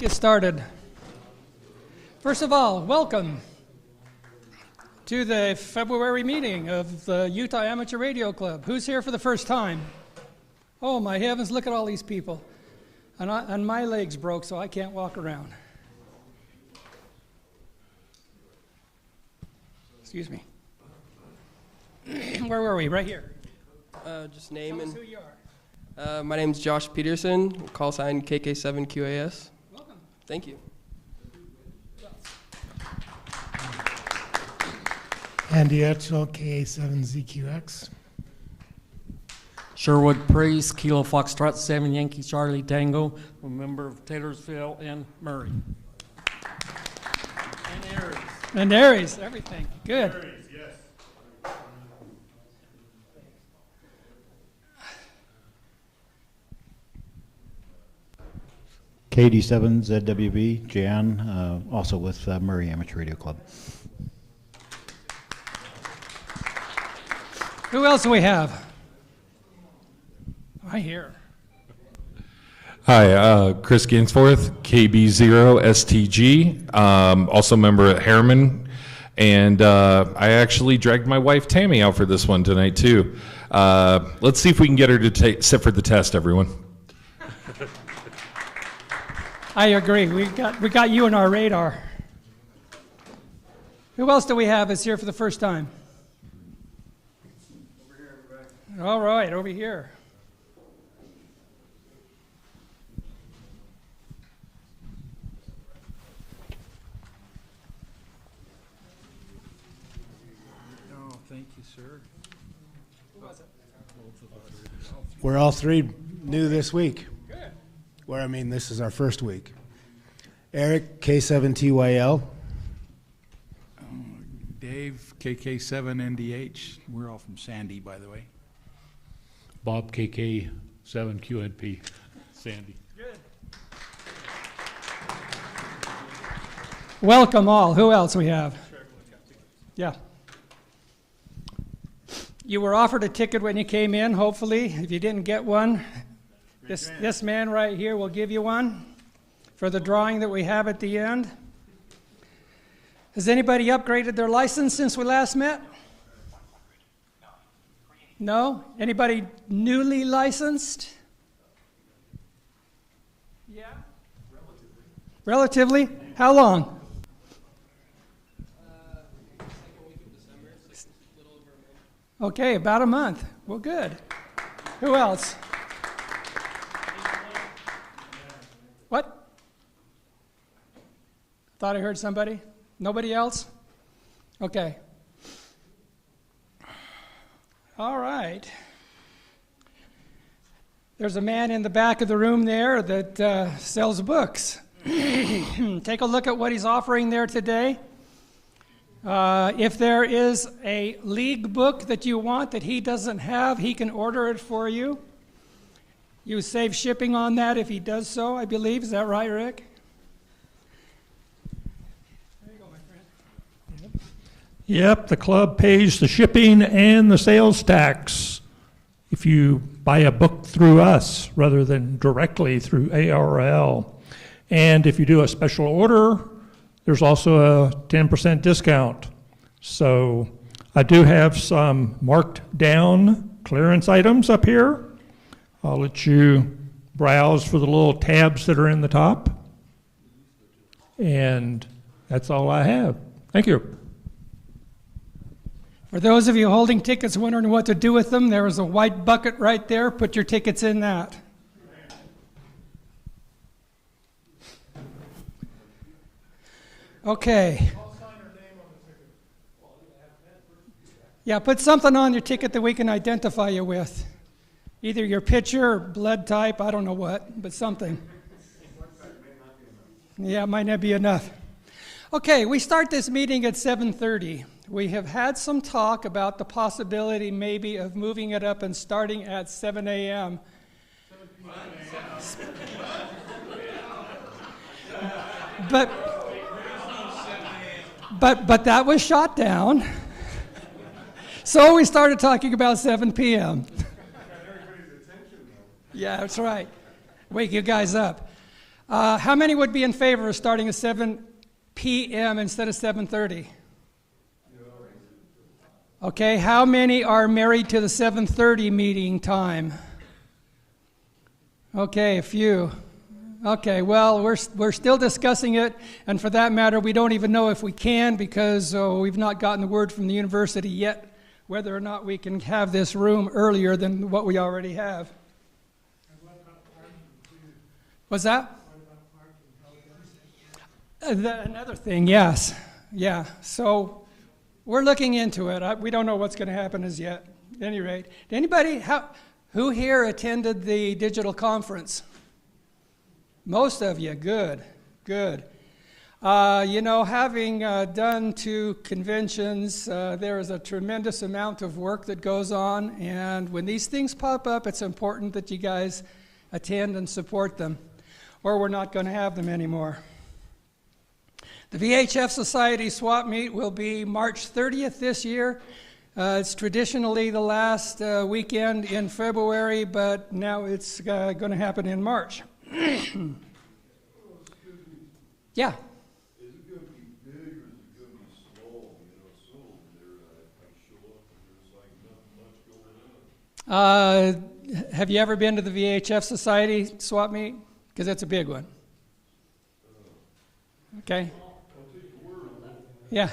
Get started. First of all, welcome to the February meeting of the Utah Amateur Radio Club. Who's here for the first time? Oh my heavens, look at all these people. And my leg's broke, so I can't walk around. Excuse me. Where were we? Right here. Just name Tell and us who you are. my name's Josh Peterson, call sign KK7QAS. Welcome. Thank you. Andy Etchell, KA7ZQX. Sherwood Priest, Kilo Foxtrot 7 Yankee Charlie Tango, a member of Taylorsville and Murray. And Aries. And Aries, everything. Good. Aries, yes. KD7ZWB, Jan, also with Murray Amateur Radio Club. Who else do we have? Right here. Hi, Chris Gainsforth, KB0STG, also member at Harriman, and I actually dragged my wife Tammy out for this one tonight too. Let's see if we can get her to sit for the test, everyone. I agree. We got you on our radar. Who else do we have is here for the first time? Over here, everybody. All right, over here. Oh, thank you, sir. We're all three new this week. Good. This is our first week. Eric, K7TYL. Dave, KK7NDH. We're all from Sandy, by the way. Bob, KK7QNP, Sandy. Good. Welcome all. Who else we have? Yeah. You were offered a ticket when you came in, hopefully. If you didn't get one, this man right here will give you one for the drawing that we have at the end. Has anybody upgraded their license since we last met? No? Anybody newly licensed? Yeah? Relatively? How long? Second week of December, so a little over a month. Okay, about a month. Well, good. Who else? What? Thought I heard somebody. Nobody else? Okay. All right. There's a man in the back of the room there that sells books. Take a look at what he's offering there today. If there is a league book that you want that he doesn't have, he can order it for you. You save shipping on that if he does so, I believe. Is that right, Rick? There you go, my friend. Yep, the club pays the shipping and the sales tax if you buy a book through us rather than directly through ARL. And if you do a special order, there's also a 10% discount. So I do have some marked down clearance items up here. I'll let you browse for the little tabs that are in the top. And that's all I have. Thank you. For those of you holding tickets wondering what to do with them, there is a white bucket right there. Put your tickets in that. Okay. Yeah, put something on your ticket that we can identify you with. Either your picture or blood type, I don't know what, but something. Yeah, it might not be enough. Okay, we start this meeting at 7:30. We have had some talk about the possibility maybe of moving it up and starting at 7 a.m. But that was shot down. So we started talking about 7 p.m. Yeah, that's right. Wake you guys up. How many would be in favor of starting at 7 p.m. instead of 7:30? Okay, how many are married to the 7:30 meeting time? Okay, a few. Okay, well, we're still discussing it, and for that matter, we don't even know if we can because we've not gotten the word from the university yet whether or not we can have this room earlier than what we already have. What's that? Another thing, yes. Yeah, so we're looking into it. We don't know what's going to happen as yet. At any rate, anybody, who here attended the digital conference? Most of you, good, good. Having done 2 conventions, there is a tremendous amount of work that goes on, and when these things pop up, it's important that you guys attend and support them, or we're not going to have them anymore. The VHF Society swap meet will be March 30th this year. It's traditionally the last weekend in February, but now it's going to happen in March. Yeah. Is it going to be big or is it going to be small? Soon I show up and there's like not much going on. Have you ever been to the VHF Society swap meet? Because it's a big one. Okay. Yeah.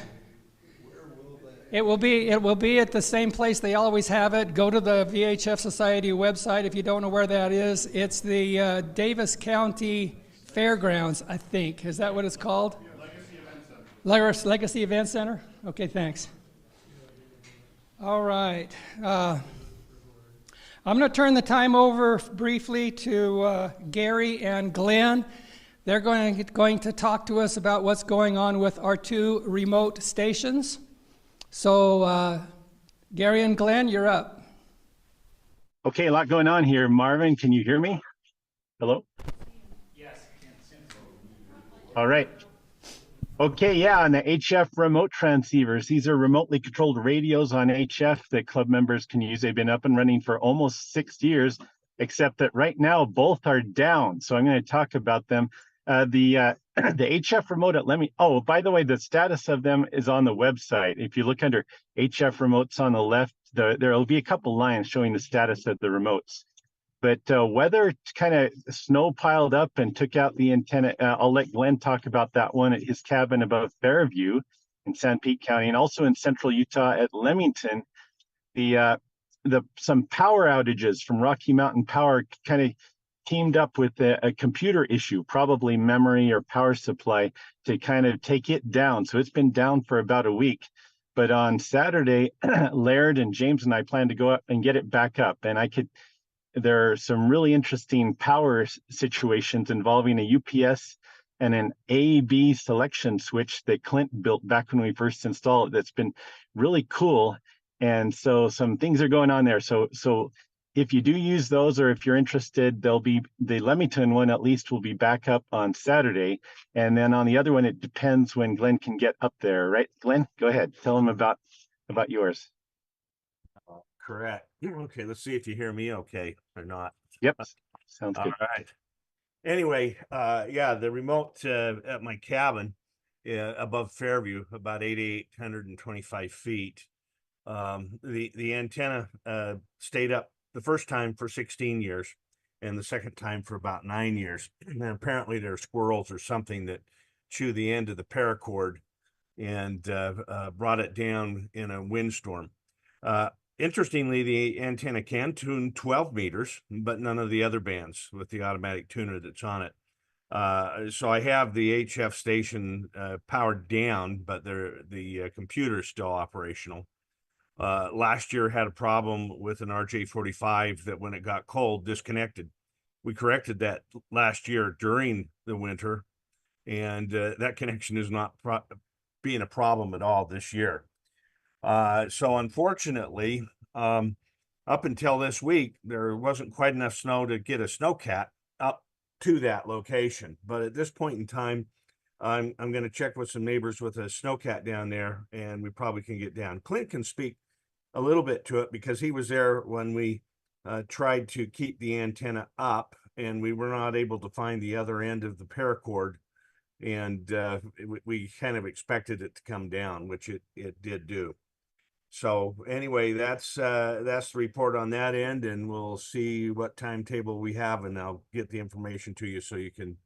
It will be at the same place they always have it. Go to the VHF Society website if you don't know where that is. It's the Davis County Fairgrounds, I think. Is that what it's called? Yeah, Legacy Event Center. Legacy Event Center? Okay, thanks. All right. I'm going to turn the time over briefly to Gary and Glenn. They're going to talk to us about what's going on with our 2 remote stations. So, Gary and Glenn, you're up. Okay, a lot going on here. Marvin, can you hear me? Hello? Yes. All right. Okay, yeah, on the HF remote transceivers, these are remotely controlled radios on HF that club members can use. They've been up and running for almost 6 years, except that right now both are down. So I'm going to talk about them. The HF remote oh, by the way, the status of them is on the website. If you look under HF remotes on the left, there will be a couple lines showing the status of the remotes. But weather kind of snow piled up and took out the antenna. I'll let Glenn talk about that one at his cabin above Fairview in San Pete County, and also in central Utah at Leamington. Some power outages from Rocky Mountain Power kind of teamed up with a computer issue, probably memory or power supply, to kind of take it down. So it's been down for about a week. But on Saturday, Laird and James and I plan to go up and get it back up. And there are some really interesting power situations involving a UPS and an A-B selection switch that Clint built back when we first installed it. That's been really cool. And so some things are going on there. So if you do use those, or if you're interested, they'll be, the Leamington one at least will be back up on Saturday. And then on the other one, it depends when Glenn can get up there, right? Glenn, go ahead. Tell him about yours. Correct. Okay, let's see if you hear me okay or not. Yep, sounds good. All right. Anyway, yeah, the remote at my cabin above Fairview, about 8,825 feet. The antenna stayed up the first time for 16 years and the second time for about 9 years. And apparently there are squirrels or something that chew the end of the paracord and brought it down in a windstorm. Interestingly, the antenna can tune 12 meters, but none of the other bands with the automatic tuner that's on it. So I have the HF station powered down, but the computer is still operational. Last year had a problem with an RJ45 that when it got cold, disconnected. We corrected that last year during the winter, and that connection is not being a problem at all this year. So unfortunately, up until this week, there wasn't quite enough snow to get a snowcat up to that location. But at this point in time, I'm going to check with some neighbors with a snowcat down there, and we probably can get down. Clint can speak a little bit to it because he was there when we tried to keep the antenna up and we were not able to find the other end of the paracord. And we kind of expected it to come down, which it did do. So anyway, that's the report on that end, and we'll see what timetable we have, and I'll get the information to you so you can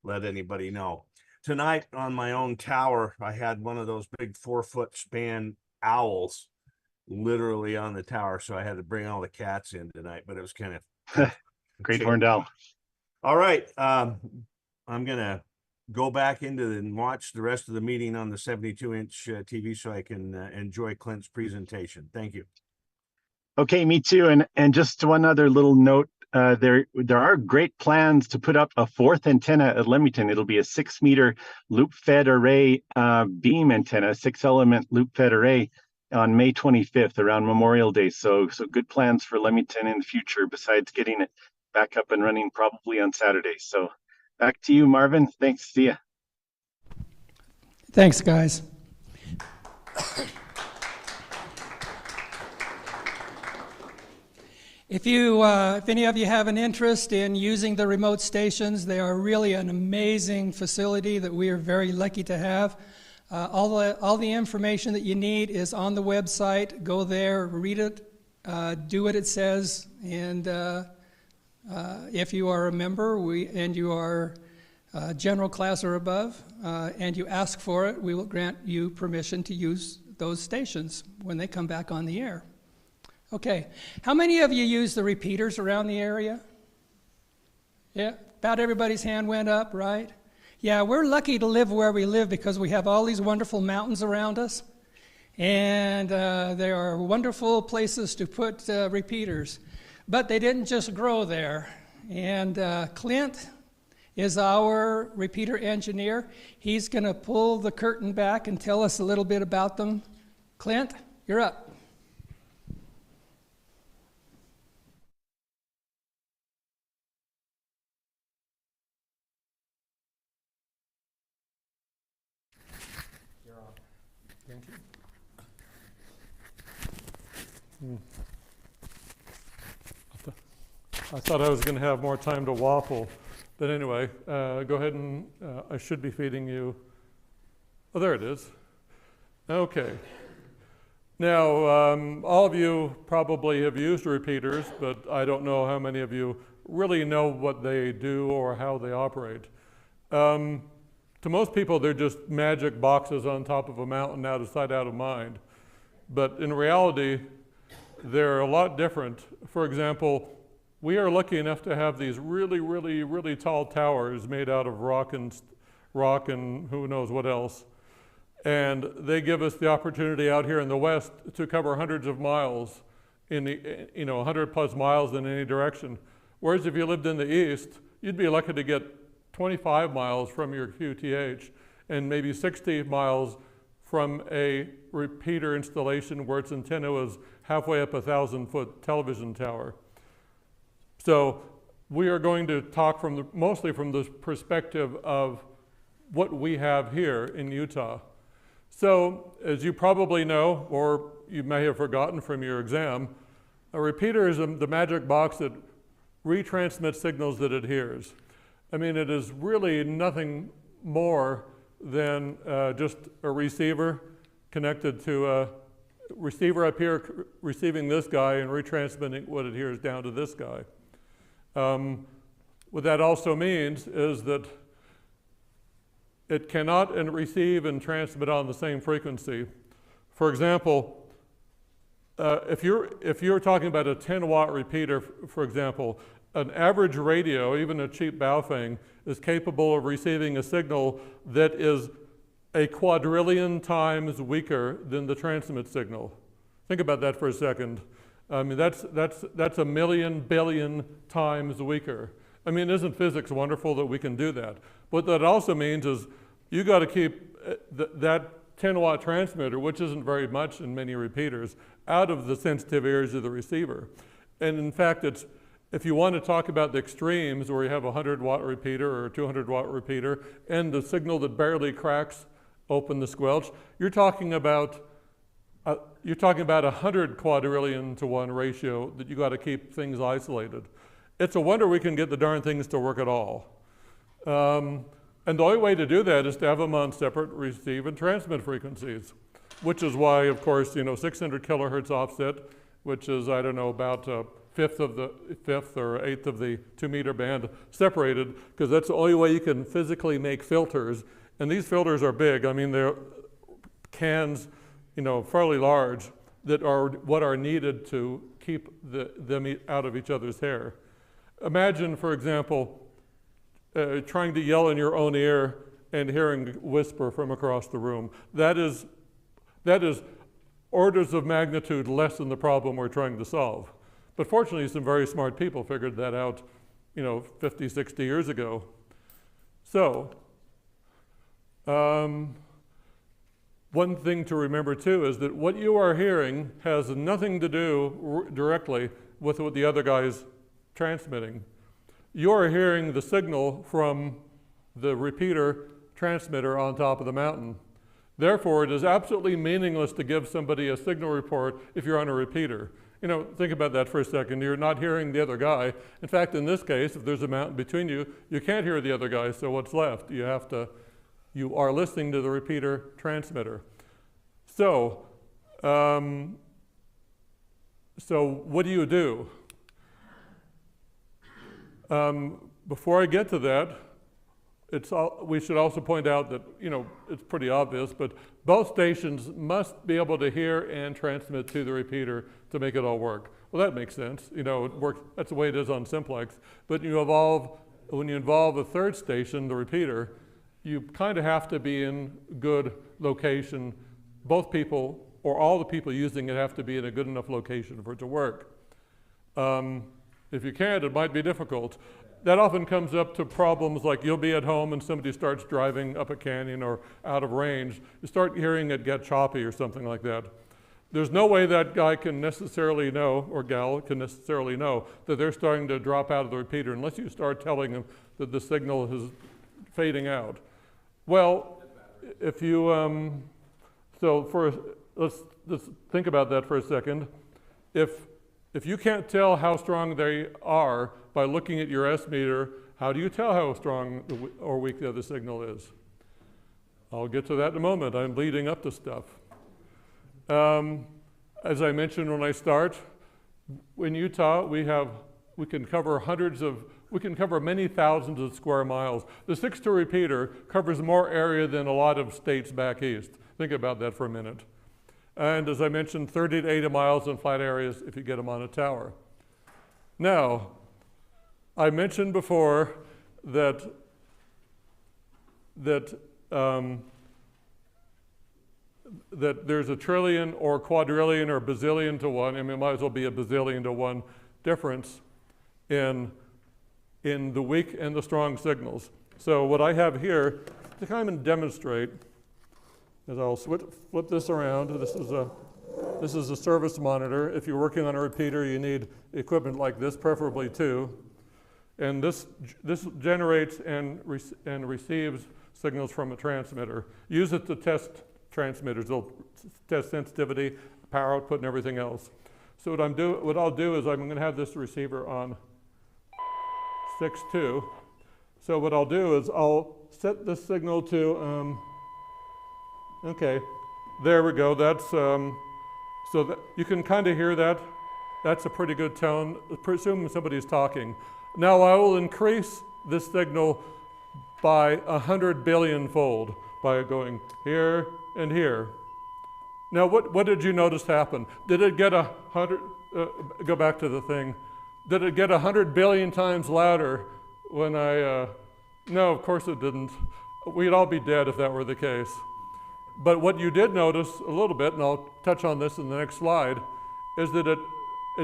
let anybody know. Tonight on my own tower, I had one of those big 4-foot span owls literally on the tower, so I had to bring all the cats in tonight, but it was kind of Great horned owl. all right. I'm gonna go back into and watch the rest of the meeting on the 72-inch TV so I can enjoy Clint's presentation. Thank you. Okay, me too. And just one other little note. There are great plans to put up a 4th antenna at Leamington. It'll be a 6-meter loop-fed array beam antenna, 6-element loop-fed array on May 25th around Memorial Day. So good plans for Leamington in the future besides getting it back up and running probably on Saturday. So back to you, Marvin. Thanks. See ya. Thanks, guys. If any of you have an interest in using the remote stations, they are really an amazing facility that we are very lucky to have. All the information that you need is on the website. Go there, read it, do what it says, and if you are a member and you are general class or above, and you ask for it, we will grant you permission to use those stations when they come back on the air. Okay, how many of you use the repeaters around the area? Yeah, about everybody's hand went up, right? Yeah, we're lucky to live where we live because we have all these wonderful mountains around us, and there are wonderful places to put repeaters. But they didn't just grow there. And Clint is our repeater engineer. He's going to pull the curtain back and tell us a little bit about them. Clint, you're up. Thank you. I thought I was going to have more time to waffle, but anyway, go ahead and I should be feeding you. Oh, there it is. Okay. Now, all of you probably have used repeaters, but I don't know how many of you really know what they do or how they operate. To most people, they're just magic boxes on top of a mountain, out of sight, out of mind. But in reality, they're a lot different. For example, we are lucky enough to have these really, really, really tall towers made out of rock and who knows what else. And they give us the opportunity out here in the West to cover hundreds of miles, 100 plus miles in any direction. Whereas if you lived in the East, you'd be lucky to get 25 miles from your QTH and maybe 60 miles from a repeater installation where its antenna was halfway up a 1,000-foot television tower. So we are going to talk mostly from the perspective of what we have here in Utah. So as you probably know, or you may have forgotten from your exam, a repeater is the magic box that retransmits signals that it hears. I mean, it is really nothing more than just a receiver connected to a receiver up here receiving this guy and retransmitting what it hears down to this guy. What that also means is that it cannot receive and transmit on the same frequency. For example, if you're talking about a 10-watt repeater, for example, an average radio, even a cheap Baofeng, is capable of receiving a signal that is a quadrillion times weaker than the transmit signal. Think about that for a second. I mean, that's a million billion times weaker. I mean, isn't physics wonderful that we can do that? What that also means is you got to keep that 10-watt transmitter, which isn't very much in many repeaters, out of the sensitive areas of the receiver. And in fact, if you want to talk about the extremes where you have a 100-watt repeater or a 200-watt repeater and the signal that barely cracks open the squelch, you're talking about 100 quadrillion to 1 ratio that you got to keep things isolated. it's a wonder we can get the darn things to work at all. And the only way to do that is to have them on separate receive and transmit frequencies, which is why, of course, 600 kilohertz offset, which is, I don't know, about a fifth or eighth of the 2 meter band separated, because that's the only way you can physically make filters. And these filters are big. I mean, they're cans, fairly large, that are what are needed to keep them out of each other's hair. Imagine, for example, trying to yell in your own ear and hearing whisper from across the room. That is orders of magnitude less than the problem we're trying to solve. But fortunately, some very smart people figured that out, 50, 60 years ago. So, one thing to remember too is that what you are hearing has nothing to do directly with what the other guy is transmitting. You're hearing the signal from the repeater transmitter on top of the mountain. Therefore, it is absolutely meaningless to give somebody a signal report if you're on a repeater. Think about that for a second. You're not hearing the other guy. In fact, in this case, if there's a mountain between you, you can't hear the other guy, so what's left? You are listening to the repeater transmitter. So what do you do? Before I get to that, we should also point out that, it's pretty obvious, but both stations must be able to hear and transmit to the repeater to make it all work. Well, that makes sense. It works. That's the way it is on simplex. But when you involve a third station, the repeater, you kind of have to be in good location. Both people, or all the people using it, have to be in a good enough location for it to work. If you can't, it might be difficult. That often comes up to problems like you'll be at home and somebody starts driving up a canyon or out of range. You start hearing it get choppy or something like that. There's no way that guy can necessarily know, or gal can necessarily know, that they're starting to drop out of the repeater unless you start telling them that the signal is fading out. Well, if you, let's think about that for a second. If you can't tell how strong they are by looking at your S meter, how do you tell how strong or weak the other signal is? I'll get to that in a moment. I'm leading up to stuff. As I mentioned when I start, in Utah we can cover many thousands of square miles. The 6-2 repeater covers more area than a lot of states back east. Think about that for a minute. And as I mentioned, 30 to 80 miles in flat areas if you get them on a tower. Now, I mentioned before that there's a trillion or quadrillion or bazillion to one, it might as well be a bazillion to one difference in the weak and the strong signals. So what I have here to kind of demonstrate is I'll flip this around. This is a service monitor. If you're working on a repeater, you need equipment like this, preferably two. And this generates and receives signals from a transmitter. Use it to test transmitters. They'll test sensitivity, power output, and everything else. So what I'll do is I'm going to have this receiver on 6.2. So what I'll do is I'll set this signal to, okay, there we go. That's, so that you can kind of hear that. That's a pretty good tone. Presume somebody's talking. Now I will increase this signal by 100 billion fold by going here and here. Now what did you notice happen? Did it get go back to the thing. Did it get 100 billion times louder when no, of course it didn't. We'd all be dead if that were the case. But what you did notice a little bit, and I'll touch on this in the next slide, is that it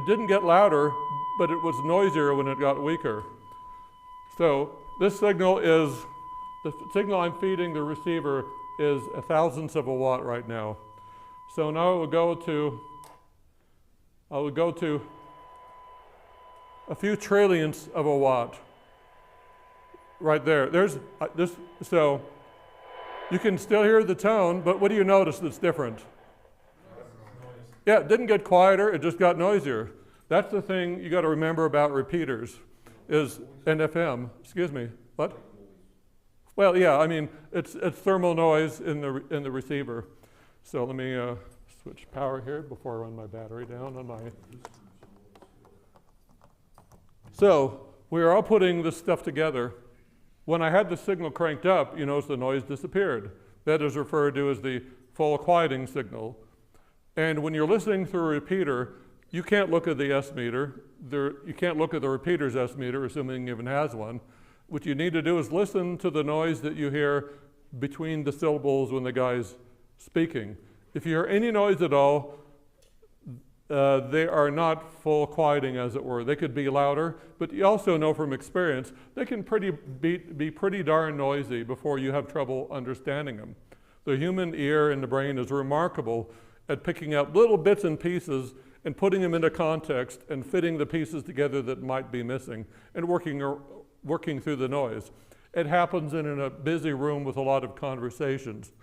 didn't get louder, but it was noisier when it got weaker. So this signal is, the signal I'm feeding the receiver is 1,000th of a watt right now. So now I will go to a few trillionths of a watt. Right there. There's this, so you can still hear the tone, but what do you notice that's different? Yeah, it didn't get quieter, it just got noisier. That's the thing you got to remember about repeaters. is NFM. Excuse me. What? Well, yeah. I mean, it's thermal noise in the receiver. So let me switch power here before I run my battery down on my. So we are all putting this stuff together. When I had the signal cranked up, you notice the noise disappeared. That is referred to as the full quieting signal. And when you're listening through a repeater, you can't look at the S meter. You can't look at the repeater's S meter, assuming it even has one. What you need to do is listen to the noise that you hear between the syllables when the guy's speaking. If you hear any noise at all, they are not full quieting, as it were. They could be louder, but you also know from experience, they can be pretty darn noisy before you have trouble understanding them. The human ear and the brain is remarkable at picking out little bits and pieces and putting them into context and fitting the pieces together that might be missing and working through the noise. It happens in a busy room with a lot of conversations.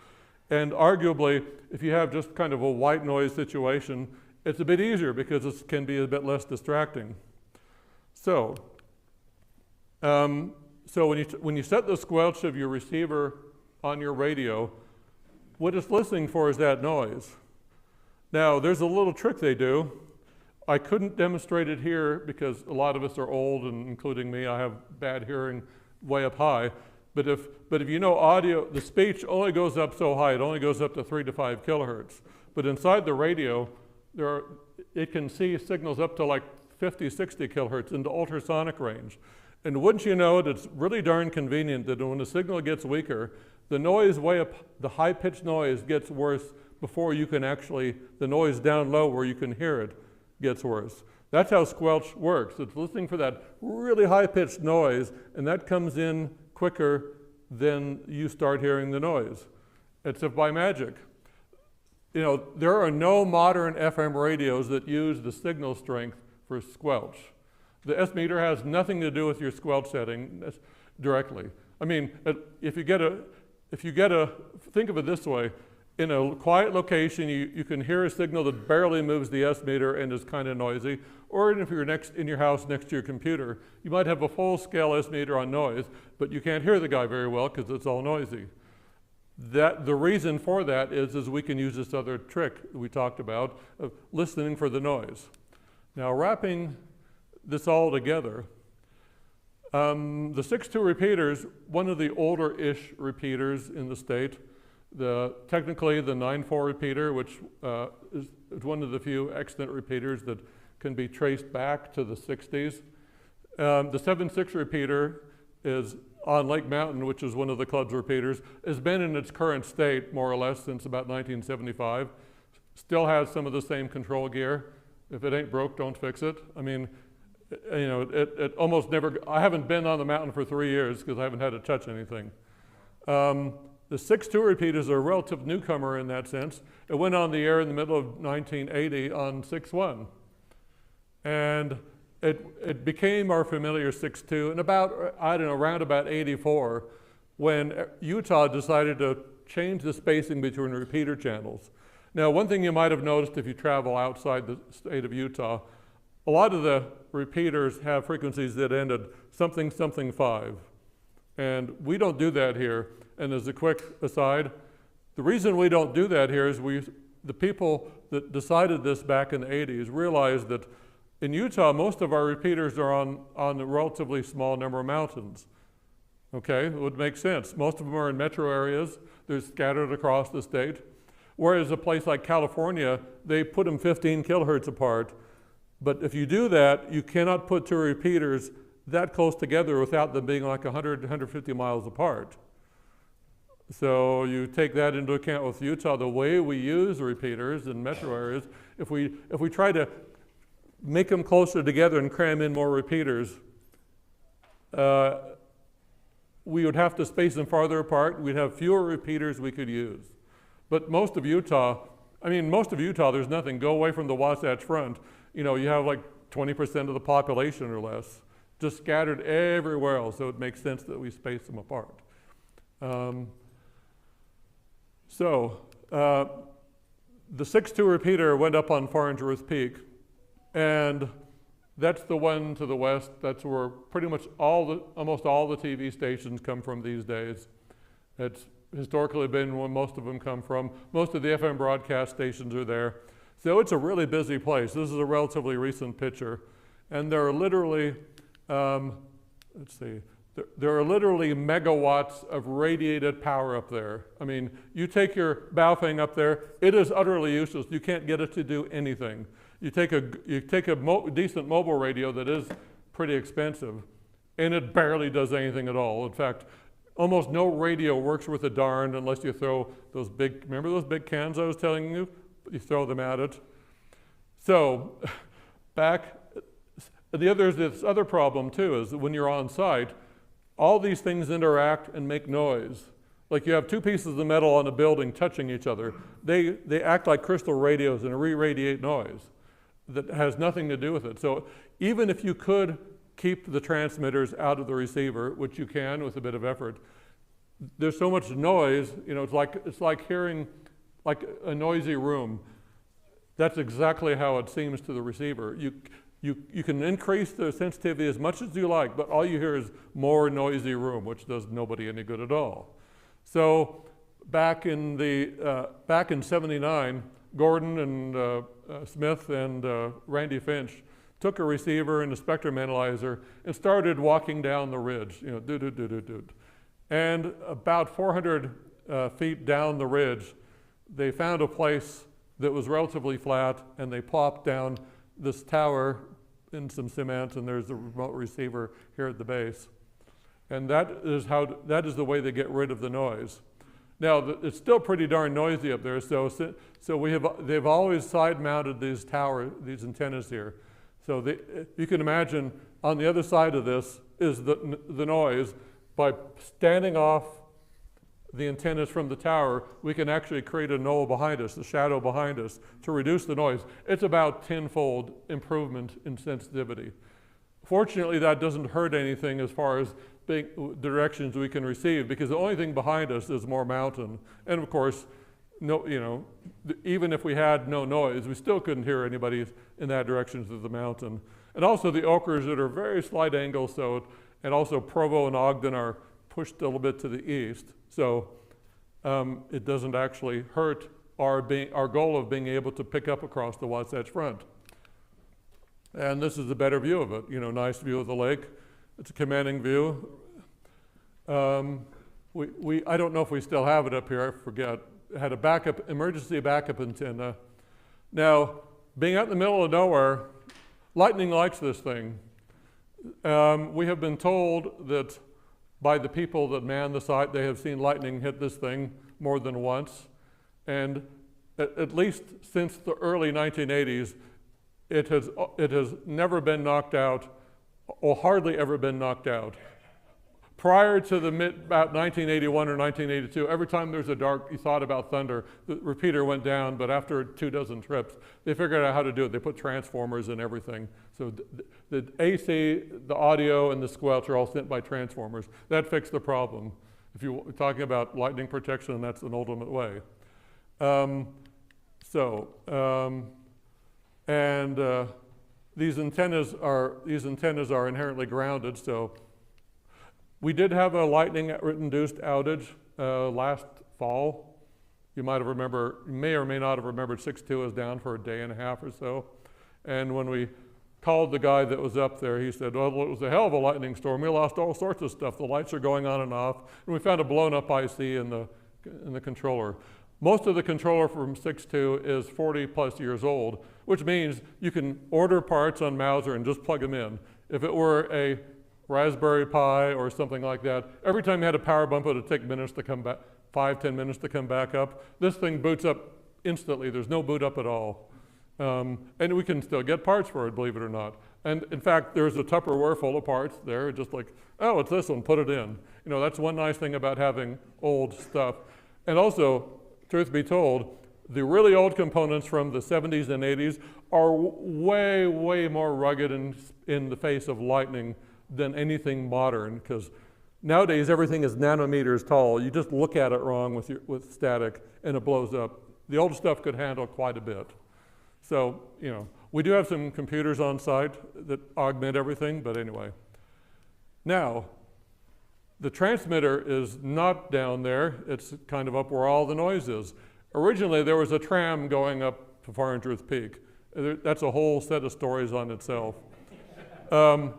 And arguably, if you have just kind of a white noise situation, it's a bit easier because it can be a bit less distracting. So when you set the squelch of your receiver on your radio, what it's listening for is that noise. Now, there's a little trick they do. I couldn't demonstrate it here because a lot of us are old, and including me, I have bad hearing way up high. But if you know audio, the speech only goes up so high. It only goes up to 3 to 5 kilohertz. But inside the radio, it can see signals up to like 50, 60 kilohertz into ultrasonic range. And wouldn't you know it, it's really darn convenient that when the signal gets weaker, the noise way up, the high-pitched noise gets worse before you can actually, the noise down low where you can hear it gets worse. That's how squelch works. It's listening for that really high-pitched noise, and that comes in quicker than you start hearing the noise. It's if by magic. You know, there are no modern FM radios that use the signal strength for squelch. The S meter has nothing to do with your squelch setting directly. I mean, if you get a, think of it this way, in a quiet location, you can hear a signal that barely moves the S meter and is kind of noisy, or if you're in your house next to your computer, you might have a full-scale S meter on noise, but you can't hear the guy very well because it's all noisy. The reason for that is we can use this other trick we talked about of listening for the noise. Now, wrapping this all together, the 6.2 repeaters, one of the older-ish repeaters in the state, technically the 9.4 repeater, which is one of the few extant repeaters that can be traced back to the 60s. The 7.6 repeater is on Lake Mountain, which is one of the club's repeaters, has been in its current state more or less since about 1975. Still has some of the same control gear. If it ain't broke, don't fix it. I mean, you know, it almost never, I haven't been on the mountain for 3 years because I haven't had to touch anything. The 6.2 repeaters are a relative newcomer in that sense. It went on the air in the middle of 1980 on 6.1. And it became our familiar 6.2 in about, I don't know, around about 84, when Utah decided to change the spacing between repeater channels. Now, one thing you might have noticed if you travel outside the state of Utah, a lot of the repeaters have frequencies that end at something, something 5. And we don't do that here. And as a quick aside, the reason we don't do that here is the people that decided this back in the 80s realized that in Utah, most of our repeaters are on a relatively small number of mountains. Okay, it would make sense. Most of them are in metro areas. They're scattered across the state. Whereas a place like California, they put them 15 kilohertz apart. But if you do that, you cannot put two repeaters that close together without them being like 100, 150 miles apart. So you take that into account with Utah. The way we use repeaters in metro areas, if we try to make them closer together and cram in more repeaters, we would have to space them farther apart. We'd have fewer repeaters we could use. But most of Utah, there's nothing. Go away from the Wasatch Front. You know, you have like 20% of the population or less, just scattered everywhere else. So it makes sense that we space them apart. The 6.2 repeater went up on Farnsworth Peak, and That's the one to the west. That's where pretty much almost all the TV stations come from these days. It's historically been where most of them come from. Most of the FM broadcast stations are there. So it's a really busy place. This is a relatively recent picture. And there are literally, there are literally megawatts of radiated power up there. I mean, you take your Baofeng up there, it is utterly useless. You can't get it to do anything. You take a decent mobile radio that is pretty expensive, and it barely does anything at all. In fact, almost no radio works worth a darn unless you throw those big, remember those big cans I was telling you? You throw them at it. So, there's this other problem too, is that when you're on site, all these things interact and make noise. Like you have two pieces of metal on a building touching each other. They act like crystal radios and re-radiate noise that has nothing to do with it. So even if you could keep the transmitters out of the receiver, which you can with a bit of effort, there's so much noise, you know, it's like hearing like a noisy room. That's exactly how it seems to the receiver. You can increase the sensitivity as much as you like, but all you hear is more noisy room, which does nobody any good at all. So back in '79, Gordon and Smith and Randy Finch took a receiver and a spectrum analyzer and started walking down the ridge, you know, do. And about 400 feet down the ridge, they found a place that was relatively flat, and they plopped down this tower in some cement, and there's a remote receiver here at the base. And that is the way they get rid of the noise. Now, it's still pretty darn noisy up there, so they've always side-mounted these antennas here. So you can imagine on the other side of this is the noise. By standing off the antennas from the tower, we can actually create a knoll behind us, the shadow behind us, to reduce the noise. It's about 10-fold improvement in sensitivity. Fortunately, that doesn't hurt anything as far as directions we can receive, because the only thing behind us is more mountain. And of course, even if we had no noise, we still couldn't hear anybody in that direction through the mountain. And also the Okras that are very slight angles, and also Provo and Ogden are pushed a little bit to the east. So it doesn't actually hurt our goal of being able to pick up across the Wasatch Front. And this is a better view of it, you know, nice view of the lake. It's a commanding view. I don't know if we still have it up here, I forget. It had a emergency backup antenna. Now, being out in the middle of nowhere, lightning likes this thing. We have been told that by the people that man the site, they have seen lightning hit this thing more than once. And at least since the early 1980s, it has never been knocked out, or hardly ever been knocked out. Prior to about 1981 or 1982, every time there's a dark thought about thunder, the repeater went down, but after 24 trips, they figured out how to do it. They put transformers and everything. So the AC, the audio, and the squelch are all sent by transformers. That fixed the problem. If you're talking about lightning protection, that's an ultimate way. These antennas are inherently grounded, so we did have a lightning-induced outage last fall. You may or may not have remembered 6.2 was down for a day and a half or so. And when we called the guy that was up there, he said, well, it was a hell of a lightning storm. We lost all sorts of stuff. The lights are going on and off. And we found a blown up IC in the controller. Most of the controller from 6.2 is 40 plus years old, which means you can order parts on Mauser and just plug them in. If it were a Raspberry Pi or something like that, every time you had a power bump, it would take minutes to come back, 5-10 minutes to come back up. This thing boots up instantly. There's no boot up at all. And we can still get parts for it, believe it or not. And in fact, there's a Tupperware full of parts there, just like, oh, it's this one, put it in. You know, that's one nice thing about having old stuff. And also, truth be told, the really old components from the 70s and 80s are way, way more rugged in the face of lightning than anything modern, because nowadays everything is nanometers tall. You just look at it wrong with static and it blows up. The old stuff could handle quite a bit. So, we do have some computers on site that augment everything, but anyway. Now, the transmitter is not down there. It's kind of up where all the noise is. Originally, there was a tram going up to Farnsworth Peak. That's a whole set of stories on itself. And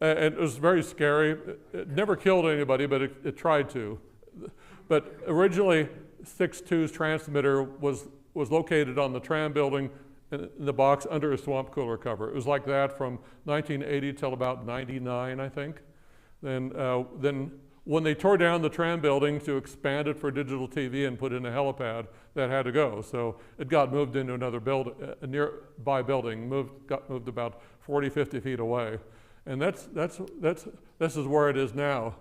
it was very scary. It never killed anybody, but it tried to. But originally, 6.2's transmitter was located on the tram building in the box under a swamp cooler cover. It was like that from 1980 till about 99, I think. Then when they tore down the tram building to expand it for digital TV and put in a helipad, that had to go. So it got moved into another building, a nearby building, got moved about 40, 50 feet away. And this is where it is now.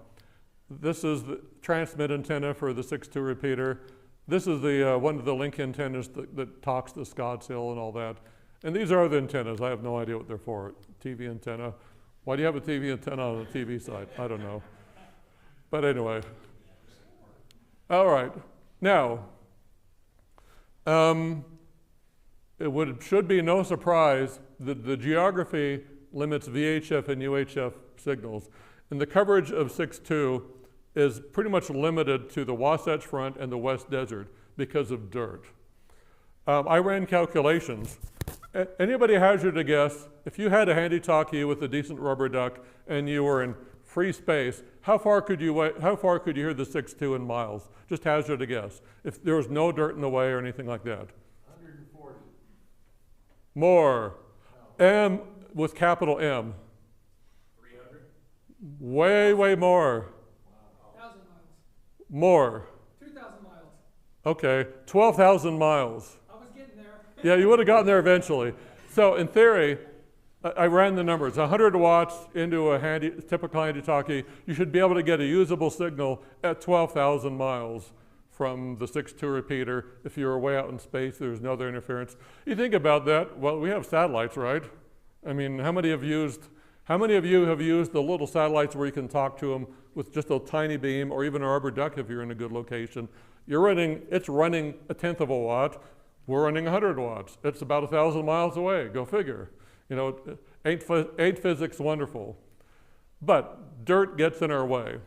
This is the transmit antenna for the 6.2 repeater. This is the one of the link antennas that talks to Scotts Hill and all that. And these are the antennas. I have no idea what they're for. TV antenna. Why do you have a TV antenna on a TV site? I don't know. But anyway. All right. Now, should be no surprise that the geography limits VHF and UHF signals. And the coverage of 6.2 is pretty much limited to the Wasatch Front and the West Desert because of dirt. I ran calculations. Anybody hazard a guess, if you had a handy-talkie with a decent rubber duck and you were in free space, how far could you hear the 6.2 in miles? Just hazard a guess. If there was no dirt in the way or anything like that. 140. More. M with capital M. 300? Way, way more. 1,000 miles. More. 2,000 miles. Okay, 12,000 miles. I was getting there. Yeah, you would have gotten there eventually. So in theory, I ran the numbers. 100 watts into a typical handy-talkie, you should be able to get a usable signal at 12,000 miles from the 6.2 repeater. If you were way out in space, there's no other interference. You think about that, well, we have satellites, right? I mean, how many of you have used the little satellites where you can talk to them with just a tiny beam, or even a rubber duck if you're in a good location? It's running 1/10 of a watt. We're running 100 watts. It's about 1,000 miles away. Go figure. Ain't physics wonderful? But dirt gets in our way.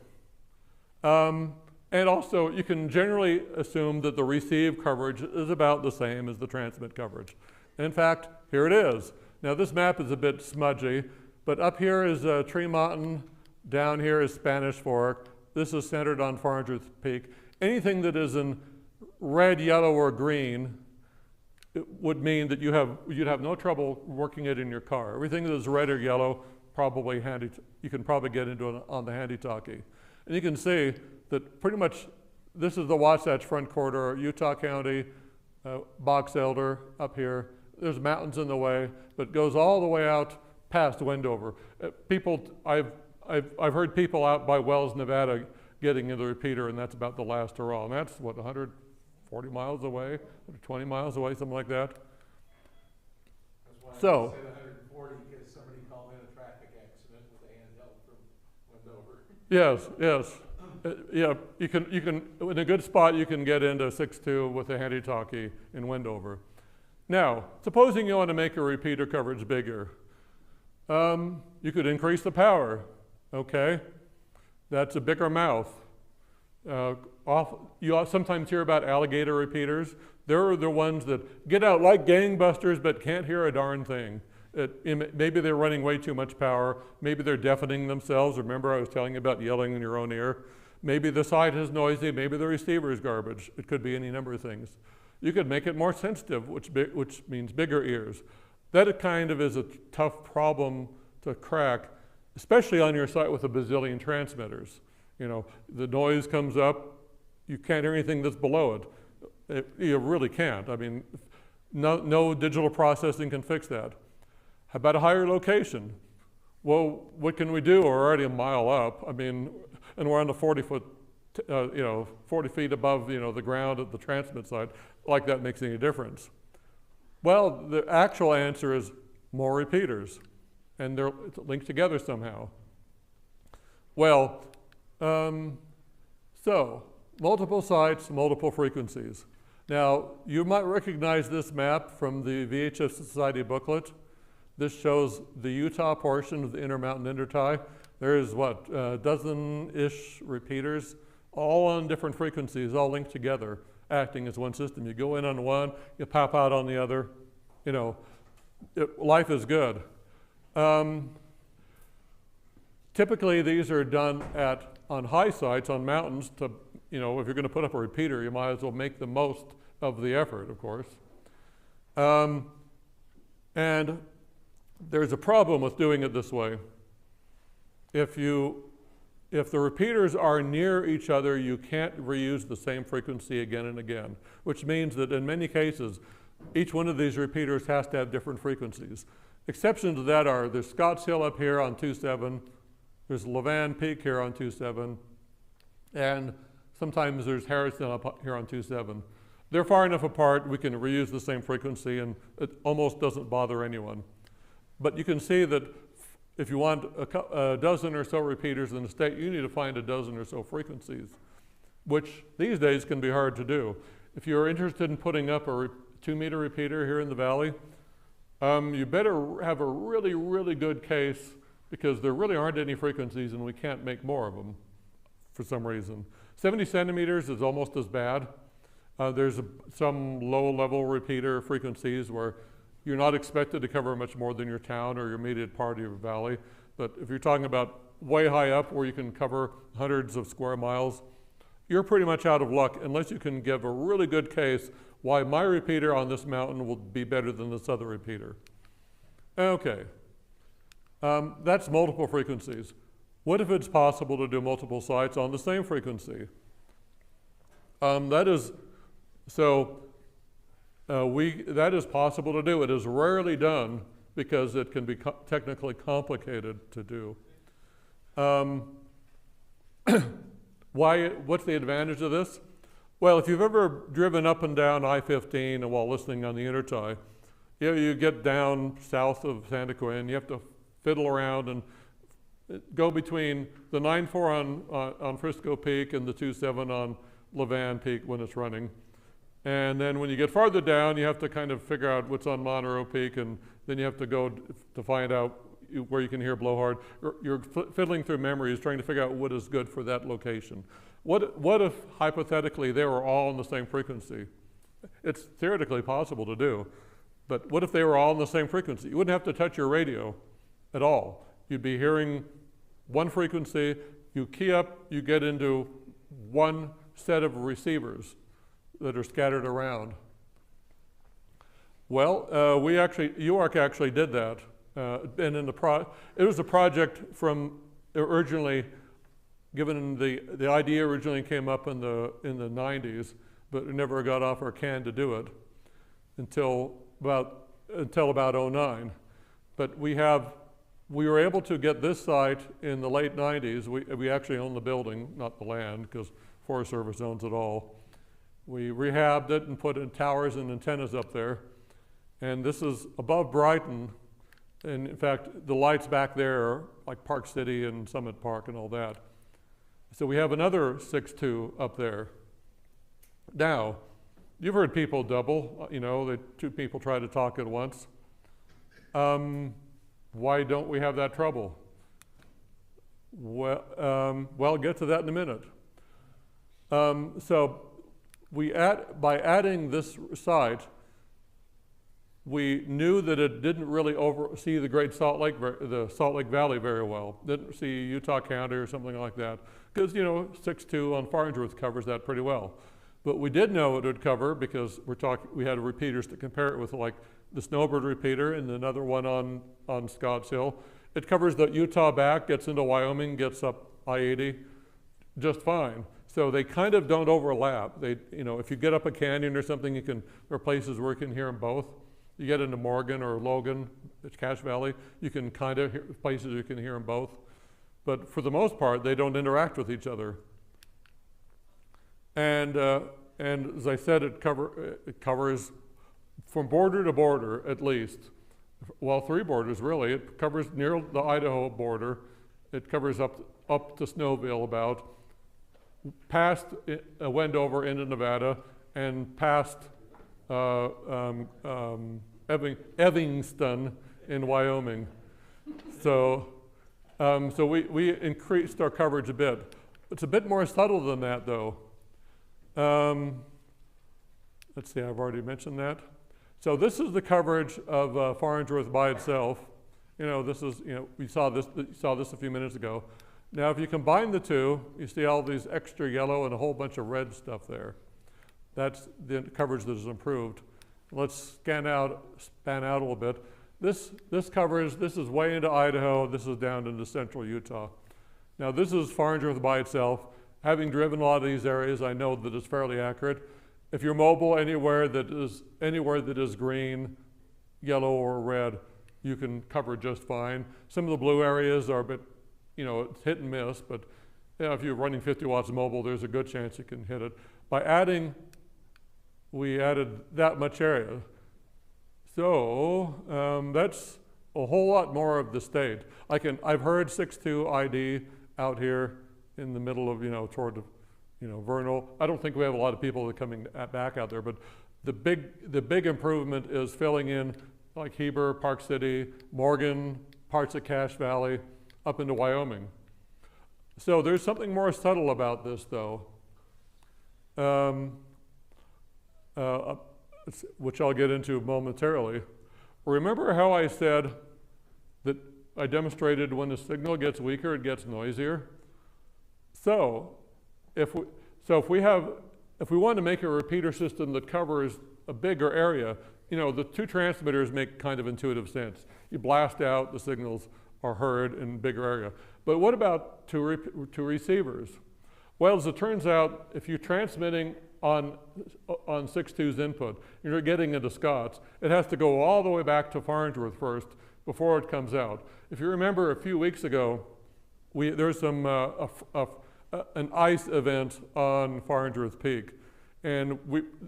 And also, you can generally assume that the receive coverage is about the same as the transmit coverage. In fact, here it is. Now, this map is a bit smudgy, but up here is Tremonton, down here is Spanish Fork. This is centered on Farnsworth Peak. Anything that is in red, yellow, or green, it would mean that you'd have no trouble working it in your car. Everything that is red or yellow, probably you can probably get into it on the handy-talkie. And you can see that pretty much this is the Wasatch Front Corridor, Utah County, Box Elder up here. There's mountains in the way, but it goes all the way out past Wendover. I've heard people out by Wells, Nevada, getting in the repeater, and that's about the last hurrah. And that's what, 140 miles away, 120 miles away, something like that. That's why So, I said 140 because somebody called in a traffic accident with a handheld from Wendover. yes. Yeah, you can, in a good spot, you can get into 6.2 with a handy-talkie in Wendover. Now, supposing you want to make a repeater coverage bigger, you could increase the power, okay? That's a bigger mouth. You sometimes hear about alligator repeaters. They're the ones that get out like gangbusters but can't hear a darn thing. Maybe they're running way too much power. Maybe they're deafening themselves. Remember I was telling you about yelling in your own ear? Maybe the site is noisy. Maybe the receiver is garbage. It could be any number of things. You could make it more sensitive, which means bigger ears. That kind of is a tough problem to crack, especially on your site with a bazillion transmitters. The noise comes up, you can't hear anything that's below it. You really can't. I mean, no digital processing can fix that. How about a higher location? Well, what can we do? We're already a mile up. I mean, and we're on the 40 feet above, the ground at the transmit site. Like that makes any difference. Well, the actual answer is more repeaters, and they're linked together somehow. Well, so multiple sites, multiple frequencies. Now, you might recognize this map from the VHF Society booklet. This shows the Utah portion of the Intermountain Intertie. There is what, a dozen-ish repeaters, all on different frequencies, all linked together, acting as one system. You go in on one, you pop out on the other. You know, life is good. Typically, these are done on high sites, on mountains. To, you know, if you're going to put up a repeater, you might as well make the most of the effort, of course. And there's a problem with doing it this way. If the repeaters are near each other, you can't reuse the same frequency again and again, which means that in many cases, each one of these repeaters has to have different frequencies. Exceptions to that are there's Scotts Hill up here on 2.7, there's Levan Peak here on 2.7, and sometimes there's Harrison up here on 2.7. They're far enough apart, we can reuse the same frequency, and it almost doesn't bother anyone. But you can see that if you want a dozen or so repeaters in the state, you need to find a dozen or so frequencies, which these days can be hard to do. If you're interested in putting up a 2-meter repeater here in the valley, you better have a really, really good case, because there really aren't any frequencies and we can't make more of them for some reason. 70 centimeters is almost as bad. There's some low-level repeater frequencies where you're not expected to cover much more than your town or your immediate part of your valley. But if you're talking about way high up where you can cover hundreds of square miles, you're pretty much out of luck unless you can give a really good case why my repeater on this mountain will be better than this other repeater. Okay, that's multiple frequencies. What if it's possible to do multiple sites on the same frequency? That is possible to do. It is rarely done because it can be technically complicated to do. What's the advantage of this? Well, if you've ever driven up and down I-15 and while listening on the Intertie, you get down south of Santa Quinn, you have to fiddle around and go between the 9.4 on Frisco Peak and the 2.7 on Levan Peak when it's running. And then when you get farther down, you have to kind of figure out what's on Monroe Peak, and then you have to go to find out where you can hear blowhard. You're fiddling through memories, trying to figure out what is good for that location. What if, hypothetically, they were all on the same frequency? It's theoretically possible to do, but what if they were all on the same frequency? You wouldn't have to touch your radio at all. You'd be hearing one frequency, you key up, you get into one set of receivers that are scattered around. Well, UARC actually did that. And it was a project from originally, given the idea originally came up in the 90s, but we never got off our can to do it until about 09. But we were able to get this site in the late 90s. We actually own the building, not the land, because Forest Service owns it all. We rehabbed it and put in towers and antennas up there. And this is above Brighton. And in fact, the lights back there are like Park City and Summit Park and all that. So we have another 6.2 up there. Now, you've heard people double, two people try to talk at once. Why don't we have that trouble? Well, I'll get to that in a minute. So by adding this site, we knew that it didn't really oversee the Great Salt Lake Valley very well. Didn't see Utah County or something like that, because 6.2 on Farnsworth covers that pretty well. But we did know it would cover because we had repeaters to compare it with, like the Snowbird repeater and another one on Scotts Hill. It covers the Utah back, gets into Wyoming, gets up I-80 just fine. So they kind of don't overlap. If you get up a canyon or something, there are places where you can hear them both. You get into Morgan or Logan, it's Cache Valley, you can kind of hear places you can hear them both. But for the most part, they don't interact with each other. And as I said, it covers from border to border at least. Well, 3 borders really. It covers near the Idaho border. It covers up to Snowville about, past Wendover into Nevada, and past Evanston in Wyoming. So we increased our coverage a bit. It's a bit more subtle than that, though. Let's see, I've already mentioned that. So this is the coverage of Farnsworth by itself. This is, we saw this a few minutes ago. Now, if you combine the two, you see all these extra yellow and a whole bunch of red stuff there. That's the coverage that is improved. Let's span out a little bit. This coverage, this is way into Idaho. This is down into central Utah. Now, this is Farnsworth by itself. Having driven a lot of these areas, I know that it's fairly accurate. If you're mobile anywhere that is green, yellow, or red, you can cover just fine. Some of the blue areas are a bit, it's hit and miss, but if you're running 50 watts mobile, there's a good chance you can hit it. We added that much area. So that's a whole lot more of the state. I've heard 6.2 ID out here in the middle of, toward, Vernal. I don't think we have a lot of people that are coming back out there, but the big improvement is filling in like Heber, Park City, Morgan, parts of Cache Valley, up into Wyoming. So there's something more subtle about this, though, which I'll get into momentarily. Remember how I said that I demonstrated when the signal gets weaker, it gets noisier? So if we want to make a repeater system that covers a bigger area, the two transmitters make kind of intuitive sense. You blast out, the signals are heard in a bigger area. But what about two receivers? Well, as it turns out, if you're transmitting on 6.2's input, you're getting into Scott's, it has to go all the way back to Farnsworth first before it comes out. If you remember a few weeks ago, there's some an ice event on Farnsworth Peak. And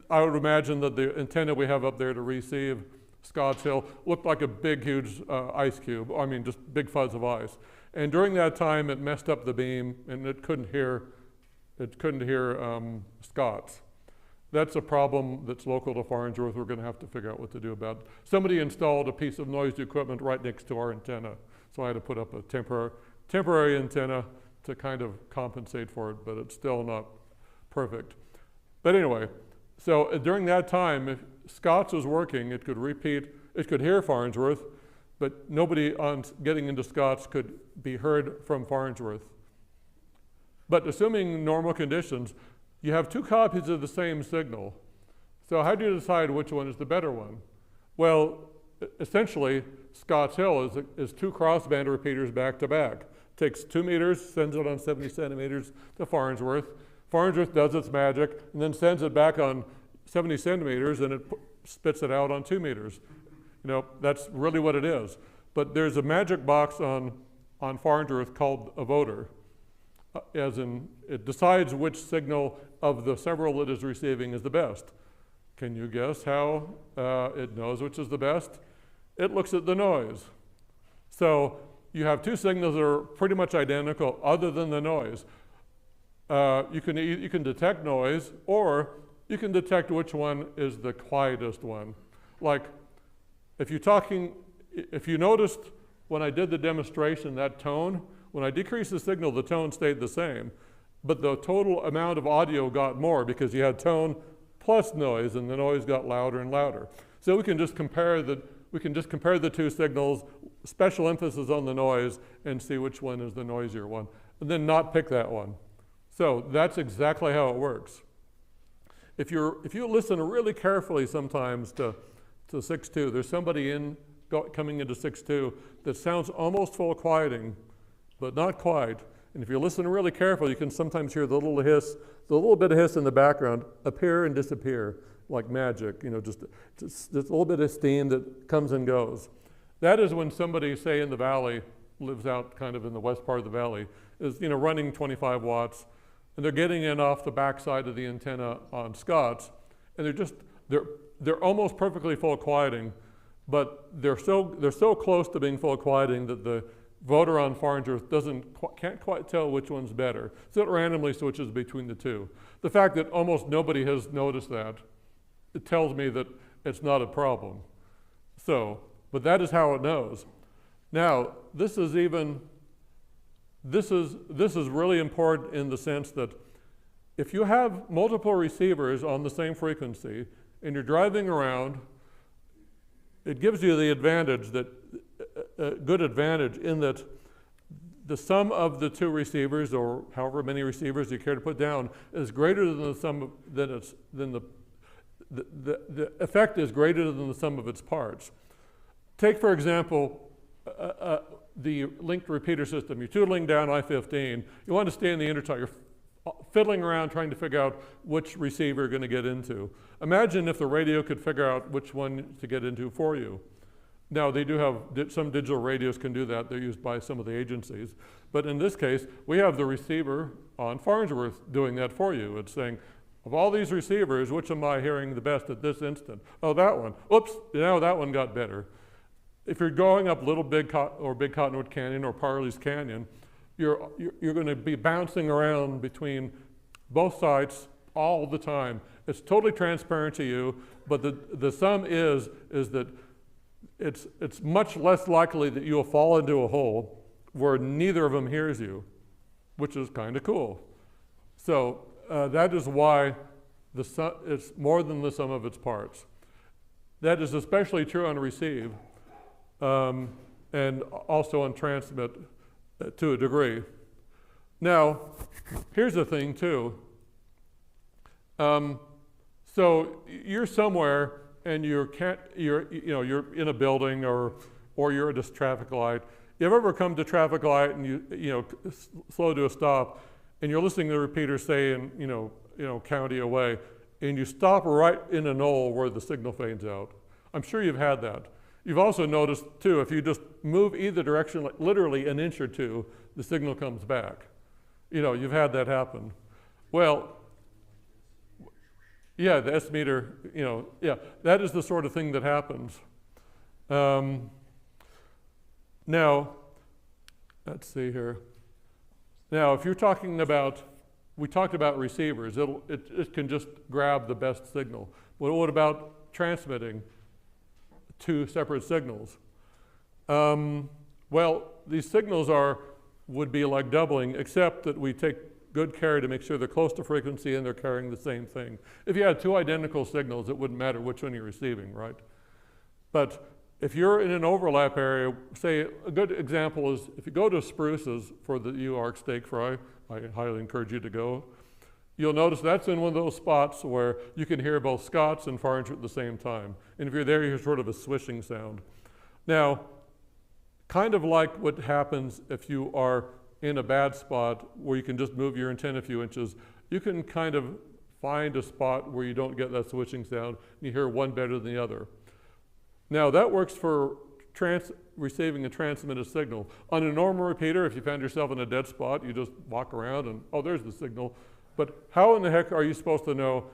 I would imagine that the antenna we have up there to receive Scotts Hill looked like a big, huge ice cube. I mean, just big fuzz of ice. And during that time, it messed up the beam, and it couldn't hear Scotts. That's a problem that's local to Farnsworth. We're going to have to figure out what to do about it. Somebody installed a piece of noise equipment right next to our antenna, so I had to put up a temporary antenna to kind of compensate for it, but it's still not perfect. But anyway, so during that time, if Scott's was working, it could hear Farnsworth, but nobody on getting into Scott's could be heard from Farnsworth. But assuming normal conditions, you have two copies of the same signal. So how do you decide which one is the better one? Well, essentially, Scotts Hill is two crossband repeaters back to back. Takes 2 meters, sends it on 70 centimeters to Farnsworth. Farnsworth does its magic and then sends it back on 70 centimeters and it spits it out on 2 meters. That's really what it is. But there's a magic box on Farnsworth called a voter, as in it decides which signal of the several it is receiving is the best. Can you guess how it knows which is the best? It looks at the noise. So you have two signals that are pretty much identical other than the noise. You can detect noise, or you can detect which one is the quietest one. Like, if you noticed when I did the demonstration, that tone, when I decreased the signal, the tone stayed the same, but the total amount of audio got more because you had tone plus noise, and the noise got louder and louder. So we can just compare the two signals, special emphasis on the noise, and see which one is the noisier one, and then not pick that one. So that's exactly how it works. If you listen really carefully sometimes to 6.2, there's somebody coming into 6.2 that sounds almost full quieting, but not quite. And if you listen really carefully, you can sometimes hear the little bit of hiss in the background appear and disappear like magic. Just a little bit of steam that comes and goes. That is when somebody, say in the valley, lives out kind of in the west part of the valley, is running 25 watts, and they're getting in off the backside of the antenna on Scott's, and they're almost perfectly full quieting, but they're so close to being full quieting that voter on Farnsworth can't quite tell which one's better, so it randomly switches between the two. The fact that almost nobody has noticed that, it tells me that it's not a problem. So, but that is how it knows. Now, this is really important in the sense that if you have multiple receivers on the same frequency and you're driving around, it gives you the advantage that, a good advantage in that the sum of the two receivers, or however many receivers you care to put down, is greater than the sum of, the effect is greater than the sum of its parts. Take, for example, the linked repeater system. You're tootling down I-15. You want to stay in the intertie. You're fiddling around trying to figure out which receiver you're going to get into. Imagine if the radio could figure out which one to get into for you. Now, they do have, some digital radios can do that. They're used by some of the agencies. But in this case, we have the receiver on Farnsworth doing that for you. It's saying, of all these receivers, which am I hearing the best at this instant? Oh, that one. Oops, now that one got better. If you're going up Big Cottonwood Canyon or Parley's Canyon, you're going to be bouncing around between both sites all the time. It's totally transparent to you, but the sum is that it's much less likely that you'll fall into a hole where neither of them hears you, which is kind of cool. So that is why it's more than the sum of its parts. That is especially true on receive and also on transmit to a degree. Now, here's the thing too. So you're somewhere and you're in a building or you're at a traffic light. You ever come to traffic light and you slow to a stop and you're listening to the repeater say in county away, and you stop right in a knoll where the signal fades out? I'm sure you've had that. You've also noticed too, if you just move either direction, like literally an inch or two, the signal comes back. You've had that happen. Well, yeah, the S meter, yeah, that is the sort of thing that happens. Now, let's see here. Now, if you're talking about, we talked about receivers, it can just grab the best signal. But what about transmitting two separate signals? Well, these signals would be like doubling, except that we take good care to make sure they're close to frequency and they're carrying the same thing. If you had two identical signals, it wouldn't matter which one you're receiving, right? But if you're in an overlap area, say a good example is if you go to Spruce's for the UARC steak fry, I highly encourage you to go, you'll notice that's in one of those spots where you can hear both Scott's and Farnsworth at the same time. And if you're there, you hear sort of a swishing sound. Now, kind of like what happens if you are in a bad spot where you can just move your antenna a few inches, you can kind of find a spot where you don't get that switching sound and you hear one better than the other. Now that works for receiving a transmitted signal. On a normal repeater, if you found yourself in a dead spot, you just walk around and, oh, there's the signal. But how in the heck are you supposed to know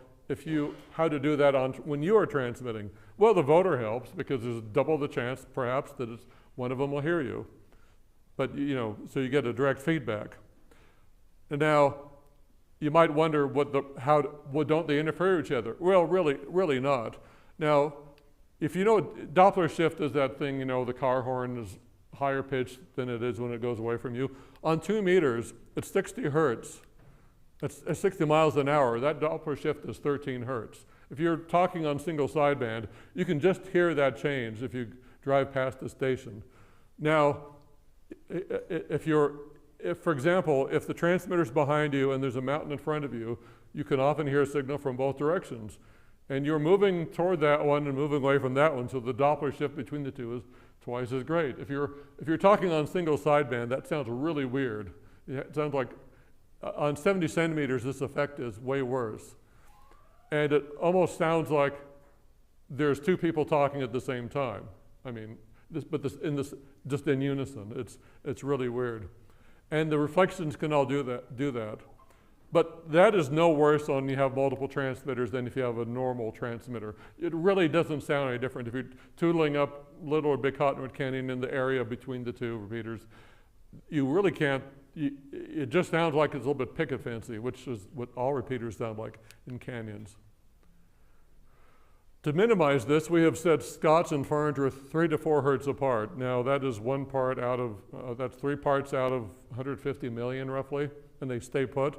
how to do that when you are transmitting? Well, the voter helps because there's double the chance, perhaps, that one of them will hear you. But, so you get a direct feedback. And now, you might wonder, don't they interfere with each other? Well, really not. Now, if you know Doppler shift is that thing, the car horn is higher pitched than it is when it goes away from you. On 2 meters, it's 60 hertz. It's 60 miles an hour. That Doppler shift is 13 hertz. If you're talking on single sideband, you can just hear that change if you drive past the station. Now, for example, if the transmitter's behind you and there's a mountain in front of you, you can often hear a signal from both directions. And you're moving toward that one and moving away from that one, so the Doppler shift between the two is twice as great. If you're talking on single sideband, that sounds really weird. It sounds like on 70 centimeters, this effect is way worse. And it almost sounds like there's two people talking at the same time. I mean, just in unison. It's really weird. And the reflections can all do that. But that is no worse when you have multiple transmitters than if you have a normal transmitter. It really doesn't sound any different if you're tootling up Little or Big Cottonwood Canyon in the area between the two repeaters. you really can't, it just sounds like it's a little bit picket fancy, which is what all repeaters sound like in canyons. To minimize this, we have set Scots and Farns are 3 to 4 hertz apart. Now that is one part out of, that's 3 parts out of 150 million roughly, and they stay put.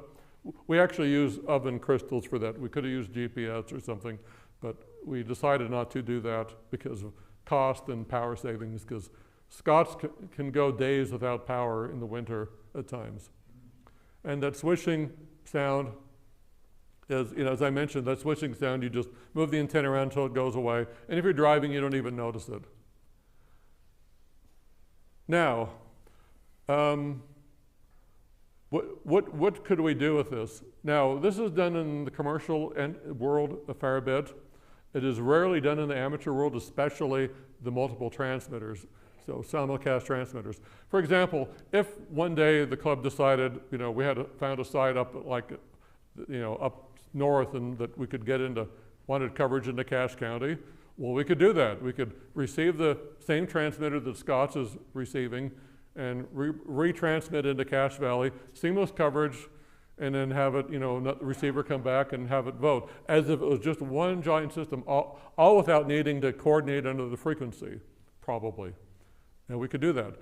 We actually use oven crystals for that. We could have used GPS or something, but we decided not to do that because of cost and power savings, because Scots can go days without power in the winter at times. And that swishing sound is, as I mentioned, that swishing sound, you just move the antenna around until it goes away. And if you're driving, you don't even notice it. Now, what could we do with this? Now, this is done in the commercial world a fair bit. It is rarely done in the amateur world, especially the multiple transmitters, so simulcast transmitters. For example, if one day the club decided, we had found a site up up north and that we could get into, wanted coverage into Cache County, well, we could do that. We could receive the same transmitter that Scots is receiving and retransmit into Cache Valley, seamless coverage, and then have it, the receiver come back and have it vote, as if it was just one giant system, all without needing to coordinate under the frequency, probably. And we could do that.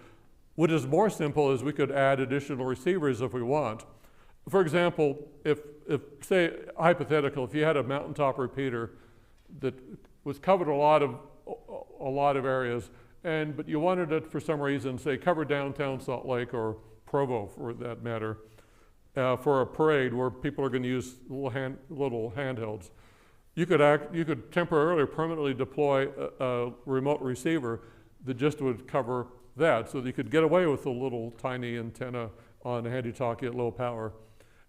What is more simple is we could add additional receivers if we want. For example, if say, hypothetical, if you had a mountaintop repeater that was covered a lot of areas, but you wanted it for some reason, say, cover downtown Salt Lake or Provo for that matter, for a parade where people are going to use little handhelds, you could temporarily or permanently deploy a remote receiver that just would cover that, so that you could get away with a little tiny antenna on a handy-talkie at low power.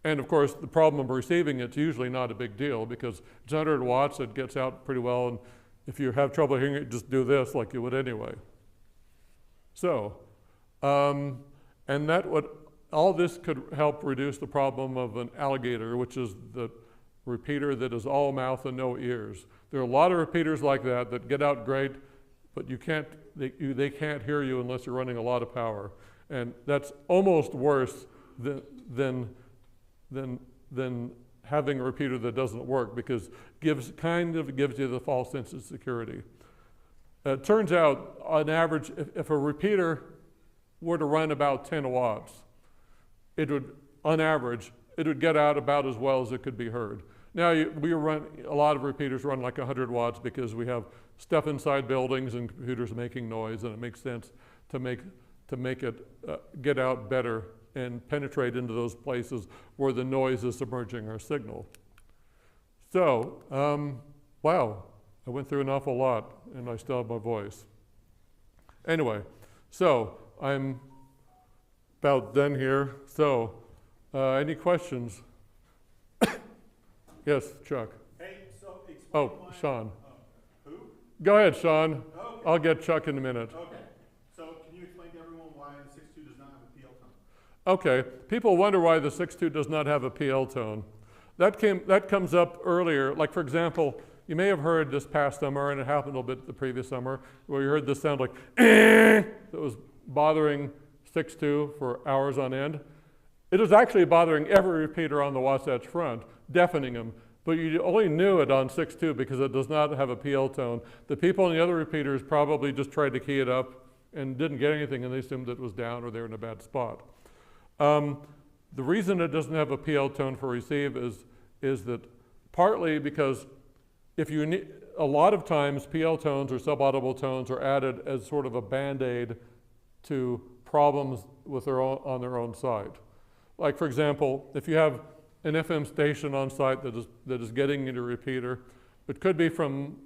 And of course, the problem of receiving it's usually not a big deal because it's 100 watts, it gets out pretty well, and if you have trouble hearing it, just do this like you would anyway. So, all this could help reduce the problem of an alligator, which is the repeater that is all mouth and no ears. There are a lot of repeaters like that get out great, but they can't hear you unless you're running a lot of power. And that's almost worse than having a repeater that doesn't work, because kind of gives you the false sense of security. It turns out, on average, if a repeater were to run about 10 watts, on average, it would get out about as well as it could be heard. Now, a lot of repeaters run like 100 watts because we have stuff inside buildings and computers making noise, and it makes sense to make it get out better and penetrate into those places where the noise is submerging our signal. So, wow, I went through an awful lot, and I still have my voice. Anyway, so I'm about done here. So, any questions? Yes, Chuck. Hey, so explain Oh, Sean. Who? Go ahead, Sean. Okay. I'll get Chuck in a minute. Okay. So can you explain to everyone why the 6.2 does not have a PL tone? Okay. People wonder why the 6.2 does not have a PL tone. That comes up earlier. Like, for example, you may have heard this past summer, and it happened a little bit the previous summer, where you heard this sound like that was bothering 6.2 for hours on end. It was actually bothering every repeater on the Wasatch Front, deafening them. But you only knew it on 6.2 because it does not have a PL tone. The people on the other repeaters probably just tried to key it up and didn't get anything, and they assumed it was down or they were in a bad spot. The reason it doesn't have a PL tone for receive is that partly because a lot of times PL tones or subaudible tones are added as sort of a band-aid to problems on their own site. Like, for example, if you have an FM station on site that is getting into a repeater, it could be from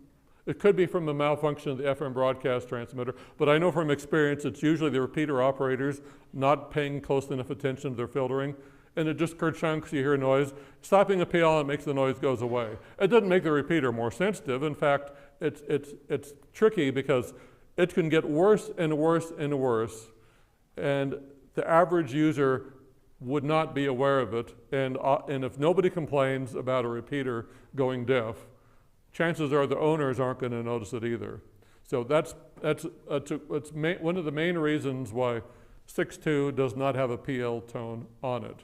a malfunction of the FM broadcast transmitter, but I know from experience it's usually the repeater operators not paying close enough attention to their filtering, and it just kerchunks, you hear noise. Stopping the PL, it makes the noise goes away. It doesn't make the repeater more sensitive. In fact, it's tricky because it can get worse and worse and worse, and the average user would not be aware of it, and if nobody complains about a repeater going deaf, chances are the owners aren't going to notice it either. So that's one of the main reasons why 6.2 does not have a PL tone on it.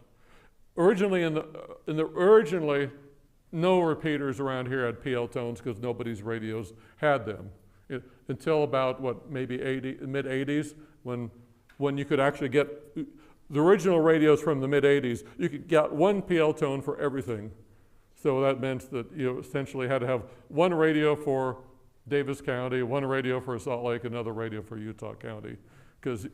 Originally, originally, no repeaters around here had PL tones because nobody's radios had them. Until about, what, maybe mid-80s, when you could actually get, the original radios from the mid-80s, you could get one PL tone for everything. So that meant that you essentially had to have one radio for Davis County, one radio for Salt Lake, another radio for Utah County.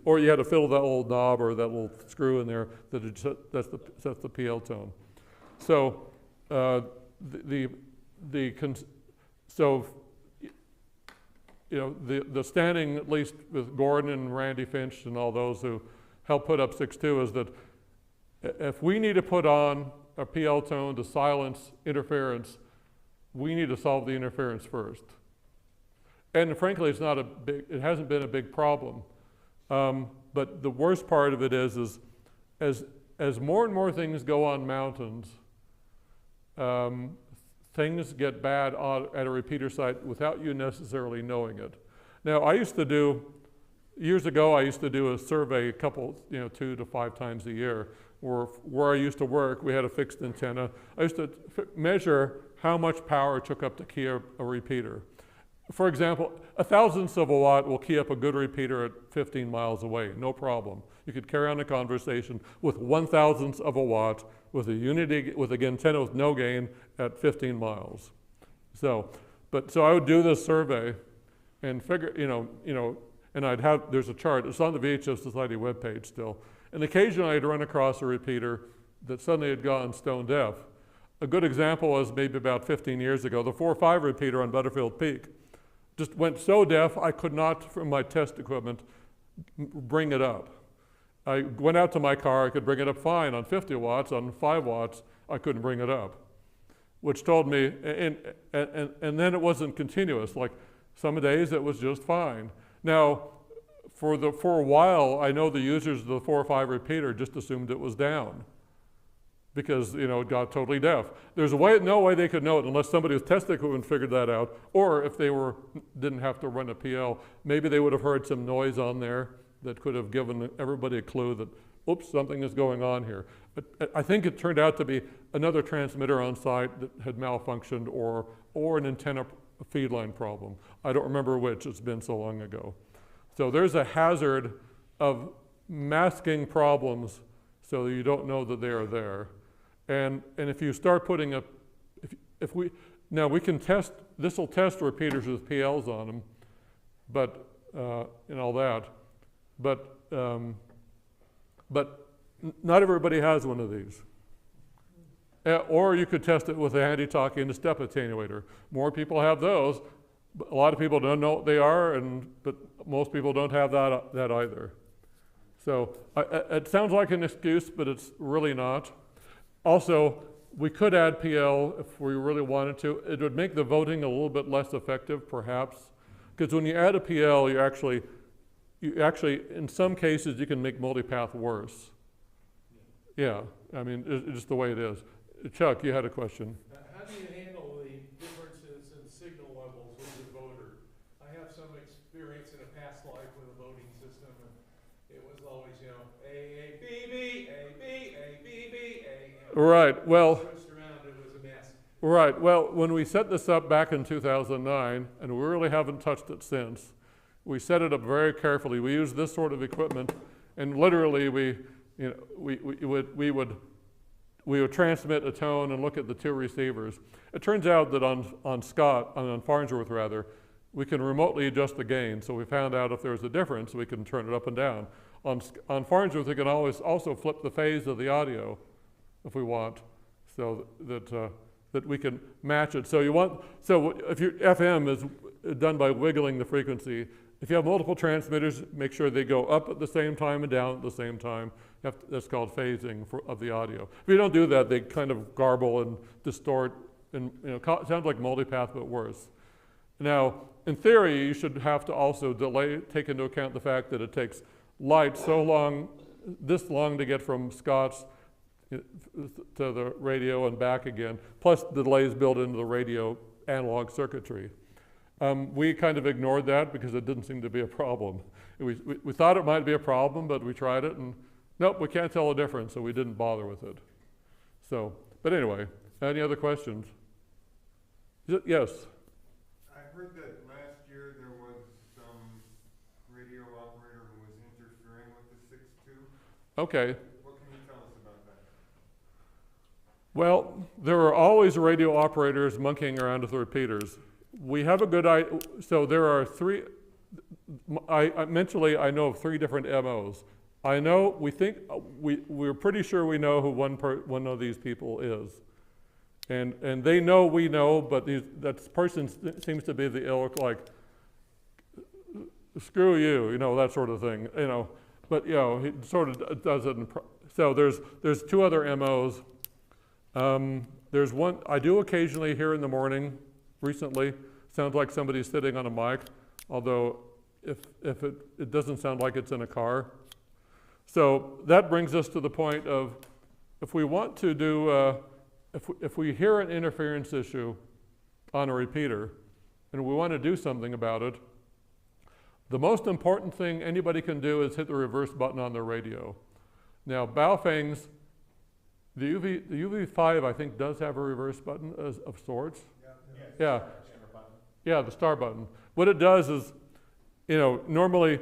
Or you had to fiddle that little knob or that little screw in there that's the PL tone. So the standing, at least with Gordon and Randy Finch and all those who helped put up 6.2, is that if we need to put on a PL tone to silence interference, we need to solve the interference first. And frankly, it hasn't been a big problem. But the worst part of it is as more and more things go on mountains, things get bad at a repeater site without you necessarily knowing it. Now, years ago, I used to do a survey 2 to 5 times a year, where I used to work. We had a fixed antenna. I used to measure how much power it took up to key up a repeater. For example, 1,000th of a watt will key up a good repeater at 15 miles away, no problem. You could carry on a conversation with 1,000th of a watt with an antenna with no gain at 15 miles. So I would do this survey and figure, and there's a chart. It's on the VHF Society webpage still. And occasionally I'd run across a repeater that suddenly had gone stone deaf. A good example was maybe about 15 years ago, the 4.5 repeater on Butterfield Peak just went so deaf I could not, from my test equipment, bring it up. I went out to my car, I could bring it up fine on 50 watts, on 5 watts, I couldn't bring it up. Which told me, and then it wasn't continuous, like some days it was just fine. Now, for a while, I know the users of the 4.5 repeater just assumed it was down because it got totally deaf. There's no way they could know it unless somebody with test equipment figured that out, or if they didn't have to run a PL, maybe they would have heard some noise on there that could have given everybody a clue that, oops, something is going on here. But I think it turned out to be another transmitter on site that had malfunctioned or an antenna feed line problem. I don't remember which, it's been so long ago. So there's a hazard of masking problems so that you don't know that they are there. And if you start putting we can test, this will test repeaters with PLs on them, but, and all that, but not everybody has one of these. Or you could test it with a handy-talkie and a step attenuator. More people have those. But a lot of people don't know what they are, but most people don't have that either. So it sounds like an excuse, but it's really not. Also, we could add PL if we really wanted to. It would make the voting a little bit less effective, perhaps, because when you add a PL, you actually, in some cases, you can make multipath worse. Yeah, I mean, it's just the way it is. Chuck, you had a question. How do you handle the differences in signal levels with your voter? I have some experience in a past life with a voting system, and it was always, A, B, B, A, B, A, B, B, A. Right, well. Switched around, it was a mess. Right, well, when we set this up back in 2009, and we really haven't touched it since, we set it up very carefully. We used this sort of equipment, and literally we would transmit a tone and look at the 2 receivers. It turns out that on Farnsworth rather, we can remotely adjust the gain. So we found out if there's a difference, we can turn it up and down. On Farnsworth, we can always also flip the phase of the audio if we want, so that we can match it. So if your FM is done by wiggling the frequency, if you have multiple transmitters, make sure they go up at the same time and down at the same time. That's called phasing of the audio. If you don't do that, they kind of garble and distort, and it sounds like multipath, but worse. Now, in theory, you should have to also take into account the fact that it takes light this long to get from Scott's to the radio and back again, plus the delays built into the radio analog circuitry. We kind of ignored that because it didn't seem to be a problem. We thought it might be a problem, but we tried it and nope, we can't tell the difference, so we didn't bother with it. So, but anyway, any other questions? Yes? I heard that last year there was some radio operator who was interfering with the 6.2. Okay. What can you tell us about that? Well, there are always radio operators monkeying around with the repeaters. We have a good idea. So there are three, mentally I know of three different MOs. I know, we're pretty sure we know who one of these people is. And they know we know, but that person seems to be the ilk, like, screw you, you know, that sort of thing, you know. But, you know, he sort of does it. So there's two other MOs. There's one, I do occasionally hear in the morning, recently, sounds like somebody's sitting on a mic, although if it doesn't sound like it's in a car. So that brings us to the point of, if we want to do, if we hear an interference issue on a repeater, and we want to do something about it, the most important thing anybody can do is hit the reverse button on their radio. Now, Baofeng's, the UV5, I think, does have a reverse button of sorts. Yeah. Yeah, the star button. What it does is, you know, normally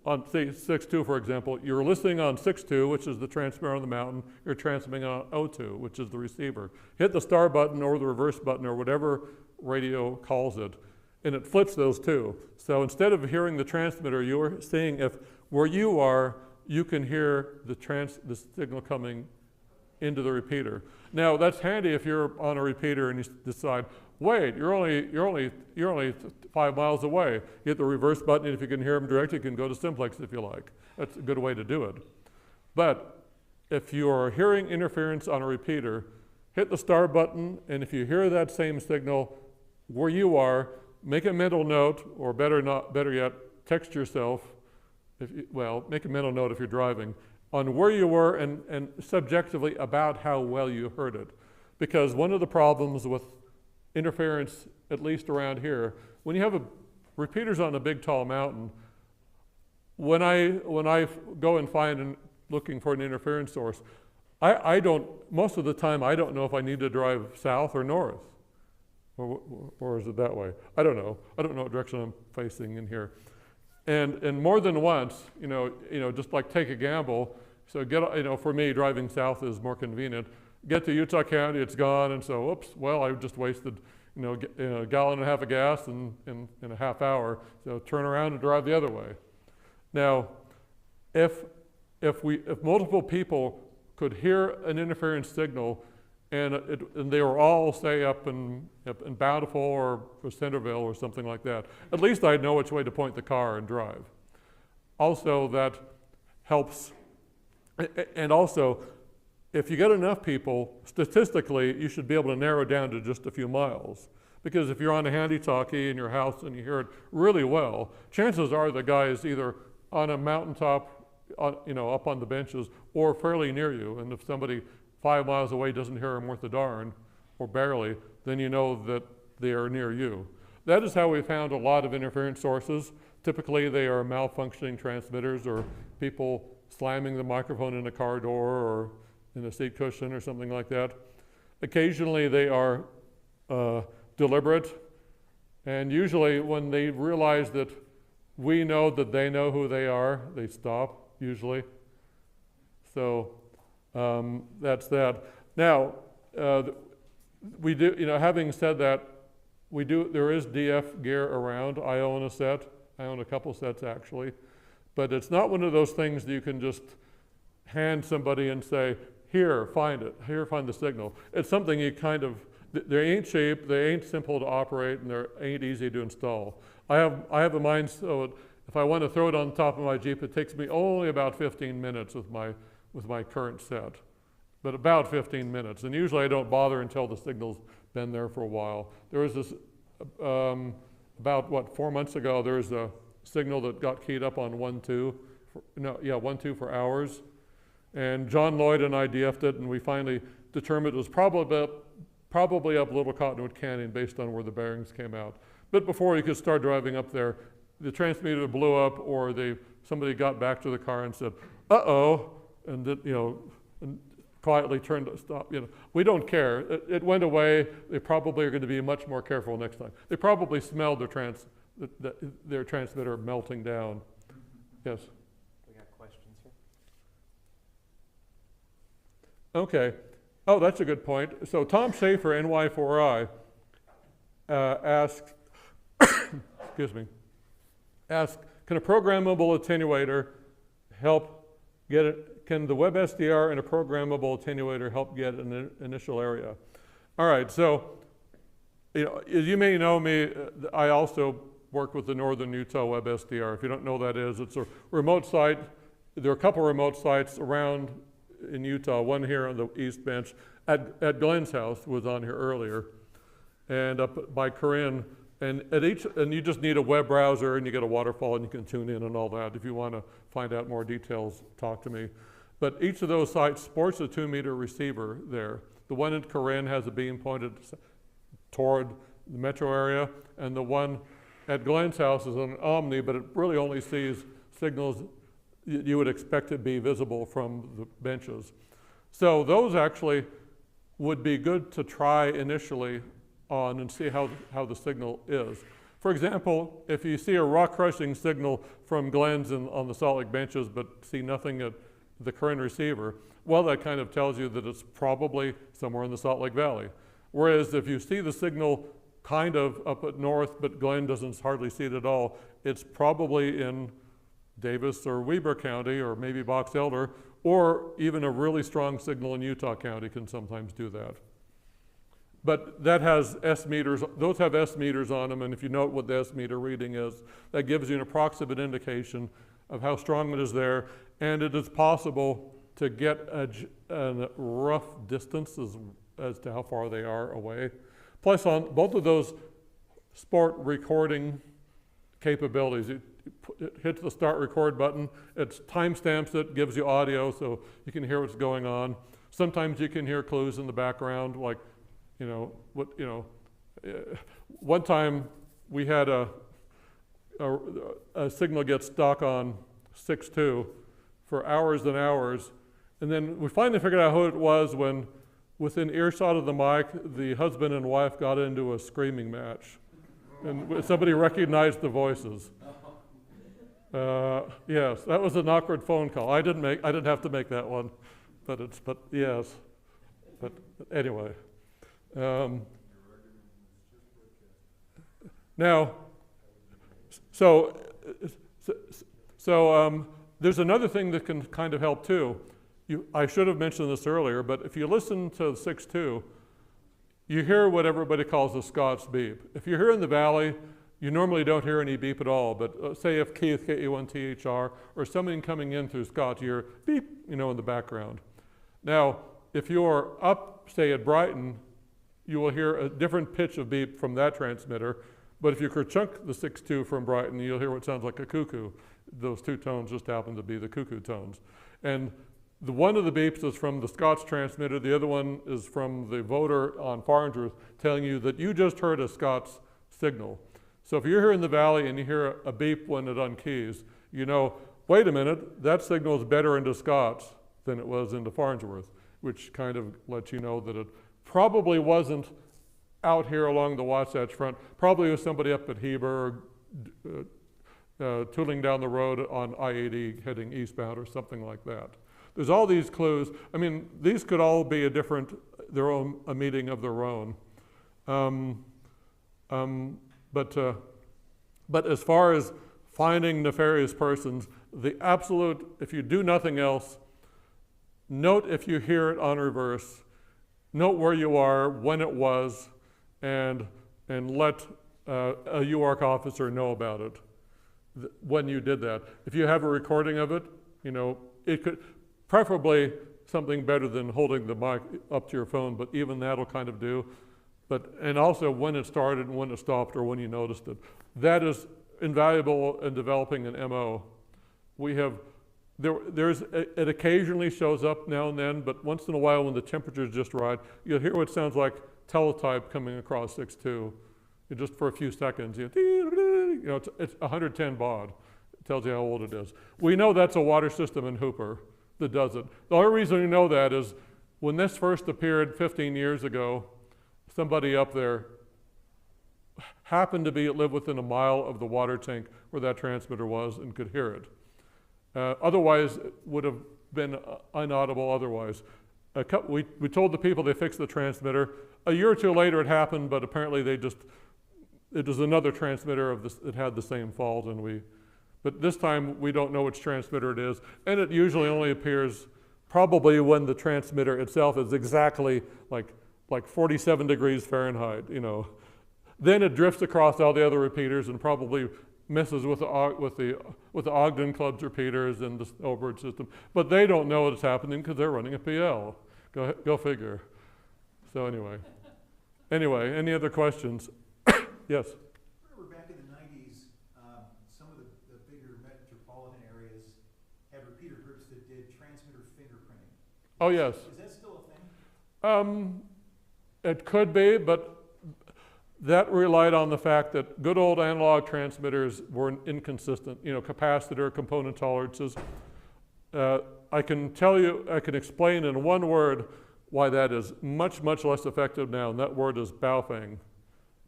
on, say, 6.2, for example, you're listening on 6.2, which is the transmitter on the mountain. You're transmitting on 0.2, which is the receiver. Hit the star button or the reverse button or whatever radio calls it, and it flips those two. So instead of hearing the transmitter, you're seeing if where you are, you can hear the signal coming into the repeater. Now that's handy if you're on a repeater and you decide, wait, you're only 5 miles away. You hit the reverse button, and if you can hear them directly, you can go to simplex if you like. That's a good way to do it. But if you are hearing interference on a repeater, hit the star button, and if you hear that same signal where you are, make a mental note, or better yet, text yourself. Make a mental note if you're driving, on where you were and subjectively about how well you heard it. Because one of the problems with interference, at least around here, when you have repeaters on a big tall mountain, when I go and find looking for an interference source, most of the time I don't know if I need to drive south or north. Or is it that way? I don't know. I don't know what direction I'm facing in here. And more than once, you know, just like take a gamble. So for me, driving south is more convenient. Get to Utah County, it's gone, and so, oops, well, I just wasted, a gallon and a half of gas in a half hour. So turn around and drive the other way. Now, if multiple people could hear an interference signal, and they were all, say, up in Bountiful or Centerville or something like that, at least I'd know which way to point the car and drive. Also, that helps. And also, if you get enough people, statistically, you should be able to narrow down to just a few miles. Because if you're on a handy-talkie in your house and you hear it really well, chances are the guy is either on a mountaintop, up on the benches, or fairly near you. And if somebody 5 miles away doesn't hear him worth a darn, or barely, then you know that they are near you. That is how we found a lot of interference sources. Typically, they are malfunctioning transmitters or people slamming the microphone in a car door or in a seat cushion or something like that. Occasionally, they are deliberate, and usually when they realize that we know that they know who they are, they stop, usually. So that's that. Now, we do, having said that, there is DF gear around. I own a set. I own a couple sets, actually. But it's not one of those things that you can just hand somebody and say, here, find it. Here, find the signal. It's something you they ain't cheap, they ain't simple to operate, and they ain't easy to install. I have a mind, so if I want to throw it on top of my Jeep, it takes me only about 15 minutes with my current set. But about 15 minutes. And usually I don't bother until the signal's been there for a while. There was this, about 4 months ago, there was a signal that got keyed up on 1.2 for hours. And John Lloyd and I DF'd it, and we finally determined it was probably up Little Cottonwood Canyon based on where the bearings came out. But before you could start driving up there, the transmitter blew up, or somebody got back to the car and said, "Uh-oh," and and quietly turned to stop. We don't care. It went away. They probably are going to be much more careful next time. They probably smelled their transmitter melting down. Yes. We got questions here. Okay. Oh, that's a good point. So Tom Schaefer, NY4I, asked, excuse me, asked, can a programmable attenuator help get it? Can the WebSDR and a programmable attenuator help get an initial area? All right, so as you may know me, I also work with the Northern Utah WebSDR. If you don't know what that is, it's a remote site. There are a couple remote sites around in Utah, one here on the East Bench. At Glenn's house was on here earlier, and up by Corinne. And you just need a web browser, and you get a waterfall, and you can tune in and all that. If you want to find out more details, talk to me. But each of those sites sports a 2-meter receiver there. The one at Corinne has a beam pointed toward the metro area, and the one at Glenn's house is an Omni, but it really only sees signals you would expect to be visible from the benches. So those actually would be good to try initially on and see how the signal is. For example, if you see a rock crushing signal from Glenn's on the Salt Lake benches but see nothing at the Corinne receiver, well, that kind of tells you that it's probably somewhere in the Salt Lake Valley. Whereas if you see the signal kind of up at north, but Glenn doesn't hardly see it at all, it's probably in Davis or Weber County, or maybe Box Elder, or even a really strong signal in Utah County can sometimes do that. But that has S meters, those have S meters on them, and if you note what the S meter reading is, that gives you an approximate indication of how strong it is there, and it is possible to get a rough distance as to how far they are away. Plus, on both of those sport recording capabilities, it hits the start record button, it timestamps it, gives you audio so you can hear what's going on. Sometimes you can hear clues in the background, like, one time we had a signal get stuck on 6.2 for hours and hours, and then we finally figured out who it was when, within earshot of the mic, the husband and wife got into a screaming match, and somebody recognized the voices. Yes, that was an awkward phone call. I didn't have to make that one, but yes. But anyway. Now, so there's another thing that can kind of help too. I should have mentioned this earlier, but if you listen to 6.2, you hear what everybody calls a Scots beep. If you're here in the valley, you normally don't hear any beep at all, but say if Keith, K-E-1-T-H-R, or something coming in through Scots, you hear beep, in the background. Now, if you're up, say at Brighton, you will hear a different pitch of beep from that transmitter, but if you chunk the 6.2 from Brighton, you'll hear what sounds like a cuckoo. Those two tones just happen to be the cuckoo tones. And one of the beeps is from the Scots transmitter, the other one is from the voter on Farnsworth telling you that you just heard a Scots signal. So if you're here in the valley and you hear a beep when it unkeys, wait a minute, that signal is better into Scots than it was into Farnsworth, which kind of lets you know that it probably wasn't out here along the Wasatch Front, probably was somebody up at Heber, tooling down the road on I-80 heading eastbound or something like that. There's all these clues. I mean, these could all be a meeting of their own. But as far as finding nefarious persons, the absolute, if you do nothing else, note if you hear it on reverse, note where you are, when it was, and let a UARC officer know about it when you did that. If you have a recording of it, it could, preferably something better than holding the mic up to your phone, but even that'll kind of do. And also when it started and when it stopped or when you noticed it. That is invaluable in developing an MO. It occasionally shows up now and then, but once in a while when the temperature is just right, you'll hear what sounds like teletype coming across 6.2. just for a few seconds, it's 110 baud. It tells you how old it is. We know that's a water system in Hooper that does it. The only reason we know that is when this first appeared 15 years ago, somebody up there happened to live within a mile of the water tank where that transmitter was and could hear it. Otherwise, it would have been inaudible otherwise. We told the people they fixed the transmitter. A year or two later it happened, but apparently it was another transmitter that had the same fault, but this time we don't know which transmitter it is, and it usually only appears probably when the transmitter itself is exactly like 47 degrees Fahrenheit, Then it drifts across all the other repeaters and probably messes with the Ogden Club's repeaters and the Snowbird system, but they don't know it's happening because they're running a PL. Go figure. So anyway, any other questions? Yes. Remember back in the 90s, some of the bigger metropolitan areas had repeater groups that did transmitter fingerprinting. Oh yes. Is that still a thing? It could be, but that relied on the fact that good old analog transmitters were inconsistent, capacitor, component tolerances. I can explain in one word why that is much, much less effective now, and that word is Baofeng.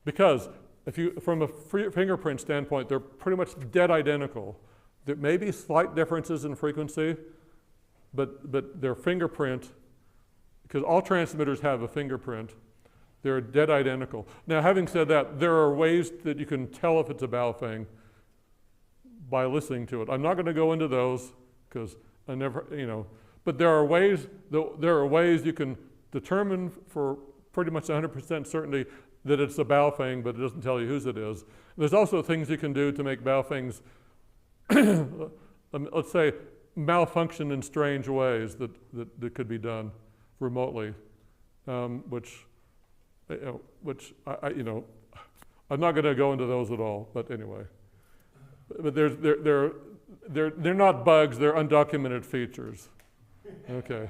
Because from a fingerprint standpoint, they're pretty much dead identical. There may be slight differences in frequency, but their fingerprint, because all transmitters have a fingerprint, they're dead identical. Now, having said that, there are ways that you can tell if it's a Baofeng by listening to it. I'm not going to go into those because I never, but there are ways you can determine for pretty much 100% certainty that it's a Baofeng, but it doesn't tell you whose it is. There's also things you can do to make Baofengs, let's say, malfunction in strange ways that could be done remotely, which I'm not going to go into those at all. But anyway, but they're not bugs; they're undocumented features. Okay,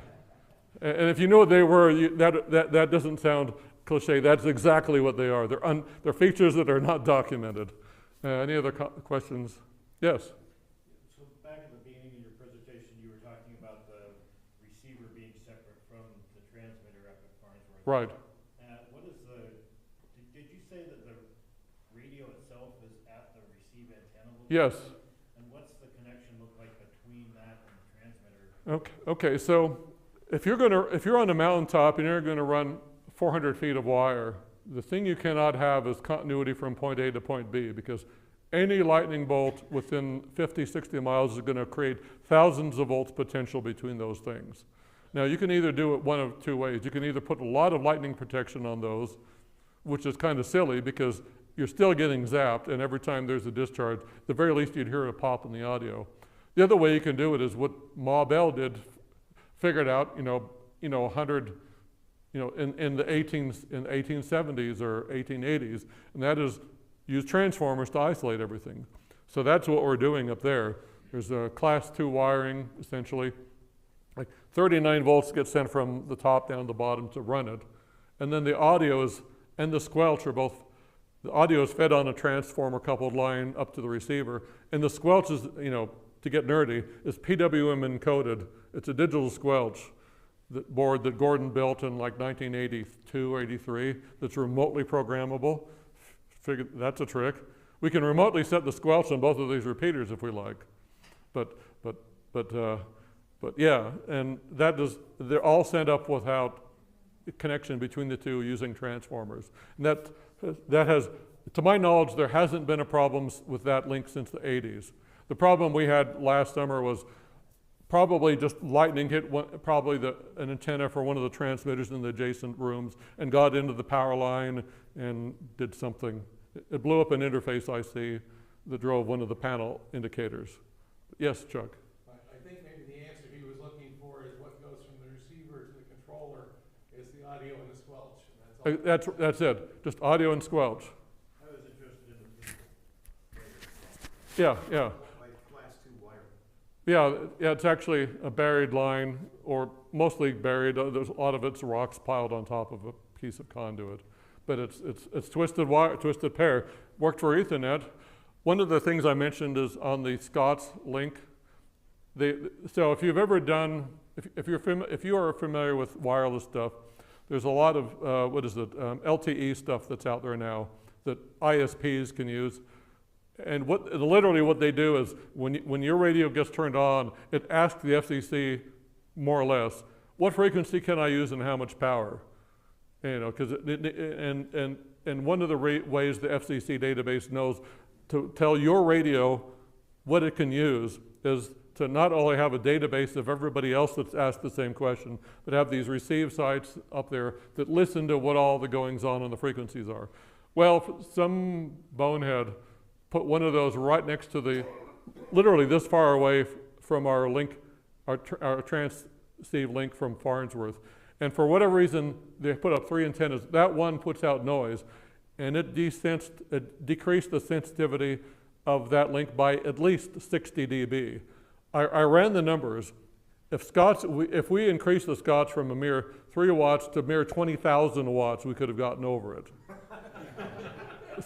and if you knew what they were, that doesn't sound cliche. That's exactly what they are. They're features that are not documented. Any other questions? Yes. So back at the beginning of your presentation, you were talking about the receiver being separate from the transmitter up at Farnsworth. Right. What is did you say that the radio itself is at the receive antenna location? Yes. And what's the connection look like between that and the transmitter? Okay. So if you're on a mountaintop and you're going to run 400 feet of wire, the thing you cannot have is continuity from point A to point B, because any lightning bolt within 50, 60 miles is going to create thousands of volts potential between those things. Now, you can either do it one of two ways. You can either put a lot of lightning protection on those, which is kind of silly because you're still getting zapped, and every time there's a discharge, at the very least you'd hear a pop in the audio. The other way you can do it is what Ma Bell did, figured out, 100, in the 1870s or 1880s, and that is use transformers to isolate everything. So that's what we're doing up there. There's a class 2 wiring, essentially. Like 39 volts get sent from the top down to the bottom to run it. And then the audios and the squelch are both, the audio is fed on a transformer coupled line up to the receiver. And the squelch is, to get nerdy, is PWM encoded. It's a digital squelch board that Gordon built in like 1982 or 83 that's remotely programmable. Figure that's a trick. We can remotely set the squelch on both of these repeaters if we like. But yeah, and they're all sent up without connection between the two using transformers. And that has, to my knowledge, there hasn't been a problem with that link since the 80s. The problem we had last summer was probably just lightning hit an antenna for one of the transmitters in the adjacent rooms and got into the power line and did something. It blew up an interface IC that drove one of the panel indicators. Yes, Chuck? I think maybe the answer he was looking for is what goes from the receiver to the controller is the audio and the squelch. And That's it, just audio and squelch. I was interested in the Yeah. Like class 2 wire. Yeah, it's actually a buried line, or mostly buried. There's a lot of it's rocks piled on top of a piece of conduit. but it's twisted wire, twisted pair. Worked for Ethernet. One of the things I mentioned is on the Scott's link. So if you've ever done, if you are familiar with wireless stuff, there's a lot of LTE stuff that's out there now that ISPs can use. And literally what they do is when your radio gets turned on, it asks the FCC more or less, what frequency can I use and how much power? You know, because and one of the ways the FCC database knows to tell your radio what it can use is to not only have a database of everybody else that's asked the same question, but have these receive sites up there that listen to what all the goings on the frequencies are. Well, some bonehead put one of those right next to literally this far away from our link, our transceive link from Farnsworth. And for whatever reason, they put up 3 antennas. That one puts out noise, and it decreased the sensitivity of that link by at least 60 dB. I ran the numbers. If we increased the Scots from a mere 3 watts to mere 20,000 watts, we could have gotten over it.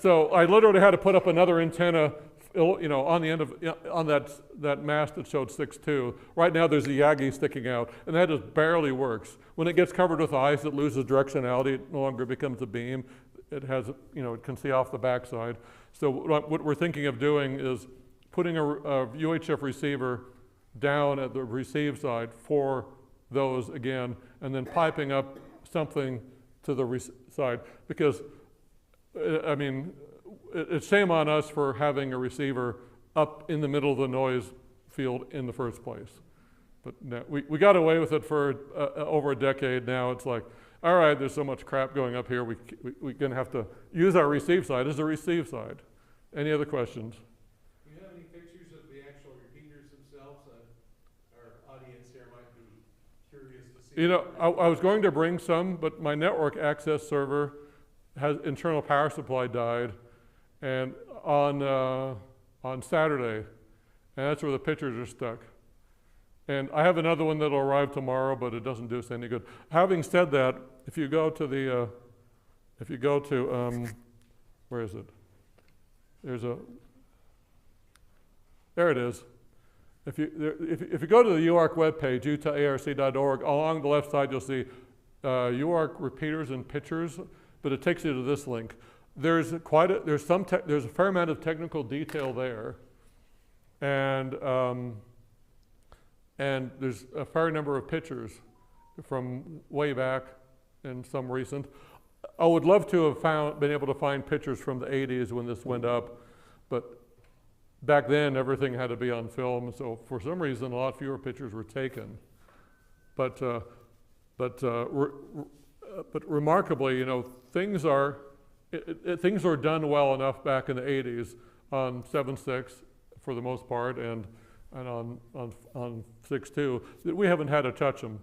So I literally had to put up another antenna, you know, on the end of that mast that showed 6.2. Right now there's a Yagi sticking out, and that just barely works. When it gets covered with ice, it loses directionality. It no longer becomes a beam. It has, you know, it can see off the backside. So what we're thinking of doing is putting a UHF receiver down at the receive side for those again, and then piping up something to the side, because I mean, it's shame on us for having a receiver up in the middle of the noise field in the first place. But no, we got away with it for over a decade now. It's like, all right, there's so much crap going up here, we're gonna have to use our receive side as a receive side. Any other questions? Do you have any pictures of the actual repeaters themselves? Our audience here might be curious to see. You know, I was going to bring some, but my network access server internal power supply died, and on Saturday, and that's where the pictures are stuck. And I have another one that'll arrive tomorrow, but it doesn't do us any good. Having said that, if you go to where is it? There it is. If you go to the UARC webpage, utaharc.org, along the left side you'll see UARC repeaters and pictures, but it takes you to this link. There's a fair amount of technical detail there, and there's a fair number of pictures from way back and some recent. I would love to have been able to find pictures from the 80s when this went up, but back then everything had to be on film, so for some reason a lot fewer pictures were taken. But remarkably, you know, things were done well enough back in the 80s on 7.6 for the most part, and on 6.2 that we haven't had to touch them,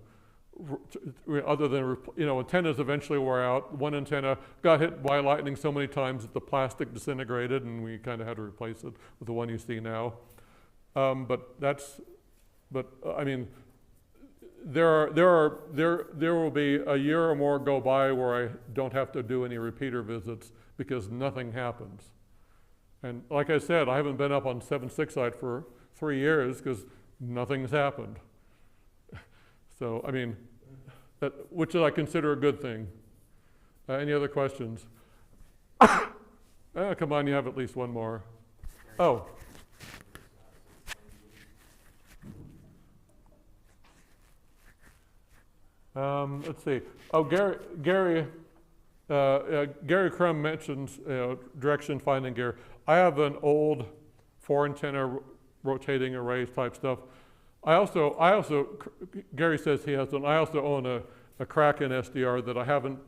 other than, you know, antennas eventually wore out. One antenna got hit by lightning so many times that the plastic disintegrated, and we kind of had to replace it with the one you see now. But I mean, there will be a year or more go by where I don't have to do any repeater visits because nothing happens. And like I said, I haven't been up on 7.6 site for 3 years because nothing's happened. So, I mean, which I consider a good thing. Any other questions? Come on, you have at least one more. Oh. Let's see. Oh, Gary Crum mentions direction finding gear. I have an old 4 antenna rotating arrays type stuff. I also, Gary says he has one. I also own a Kraken SDR that I haven't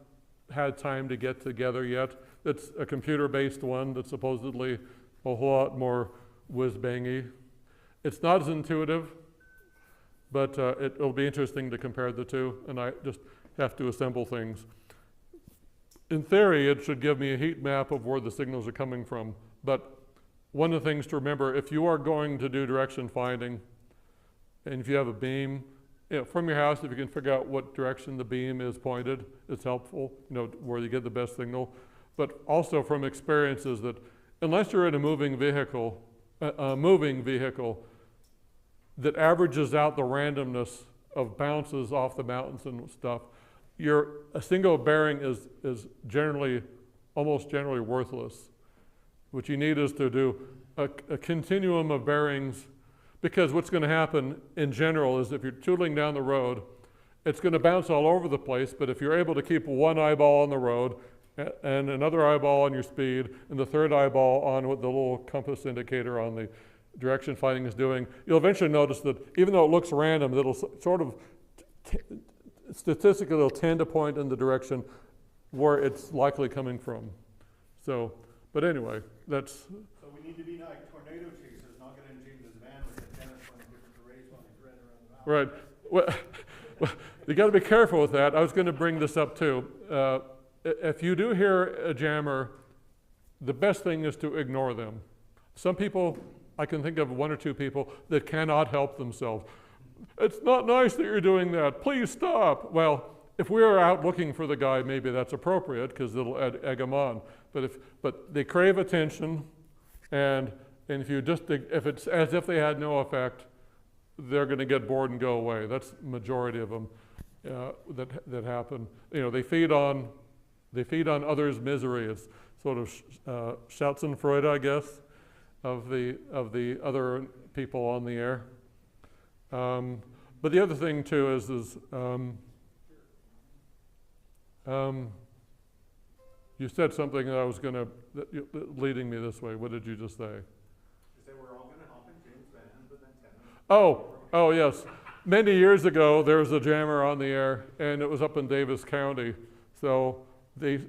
had time to get together yet. It's a computer-based one that's supposedly a whole lot more whiz-bangy. It's not as intuitive, but it'll be interesting to compare the two, and I just have to assemble things. In theory, it should give me a heat map of where the signals are coming from, but one of the things to remember, if you are going to do direction finding, and if you have a beam, from your house, if you can figure out what direction the beam is pointed, it's helpful, where you get the best signal. But also from experiences that unless you're in a moving vehicle that averages out the randomness of bounces off the mountains and stuff, a single bearing is almost generally worthless. What you need is to do a continuum of bearings, because what's going to happen in general is if you're tootling down the road, it's going to bounce all over the place, but if you're able to keep one eyeball on the road and another eyeball on your speed and the third eyeball on what the little compass indicator on the direction finding is doing, you'll eventually notice that even though it looks random, it'll sort of statistically it'll tend to point in the direction where it's likely coming from. So, but anyway, that's... So we need to be like tornado chasers, not get in James's van with the tennis going different directions while he's running around the mountain. Right. Well, you got to be careful with that. I was going to bring this up too. If you do hear a jammer, the best thing is to ignore them. Some people, I can think of one or two people that cannot help themselves. It's not nice that you're doing that. Please stop. Well, if we are out looking for the guy, maybe that's appropriate because it'll egg them on. But they crave attention, and if it's as if they had no effect, they're going to get bored and go away. That's the majority of them that happen. They feed on others' misery. It's sort of Schadenfreude, I guess, of the other people on the air. But the other thing too is you said something that leading me this way. What did you just say? You said we're all going to hop in James' van, but then Oh yes. Many years ago, there was a jammer on the air, and it was up in Davis County. So there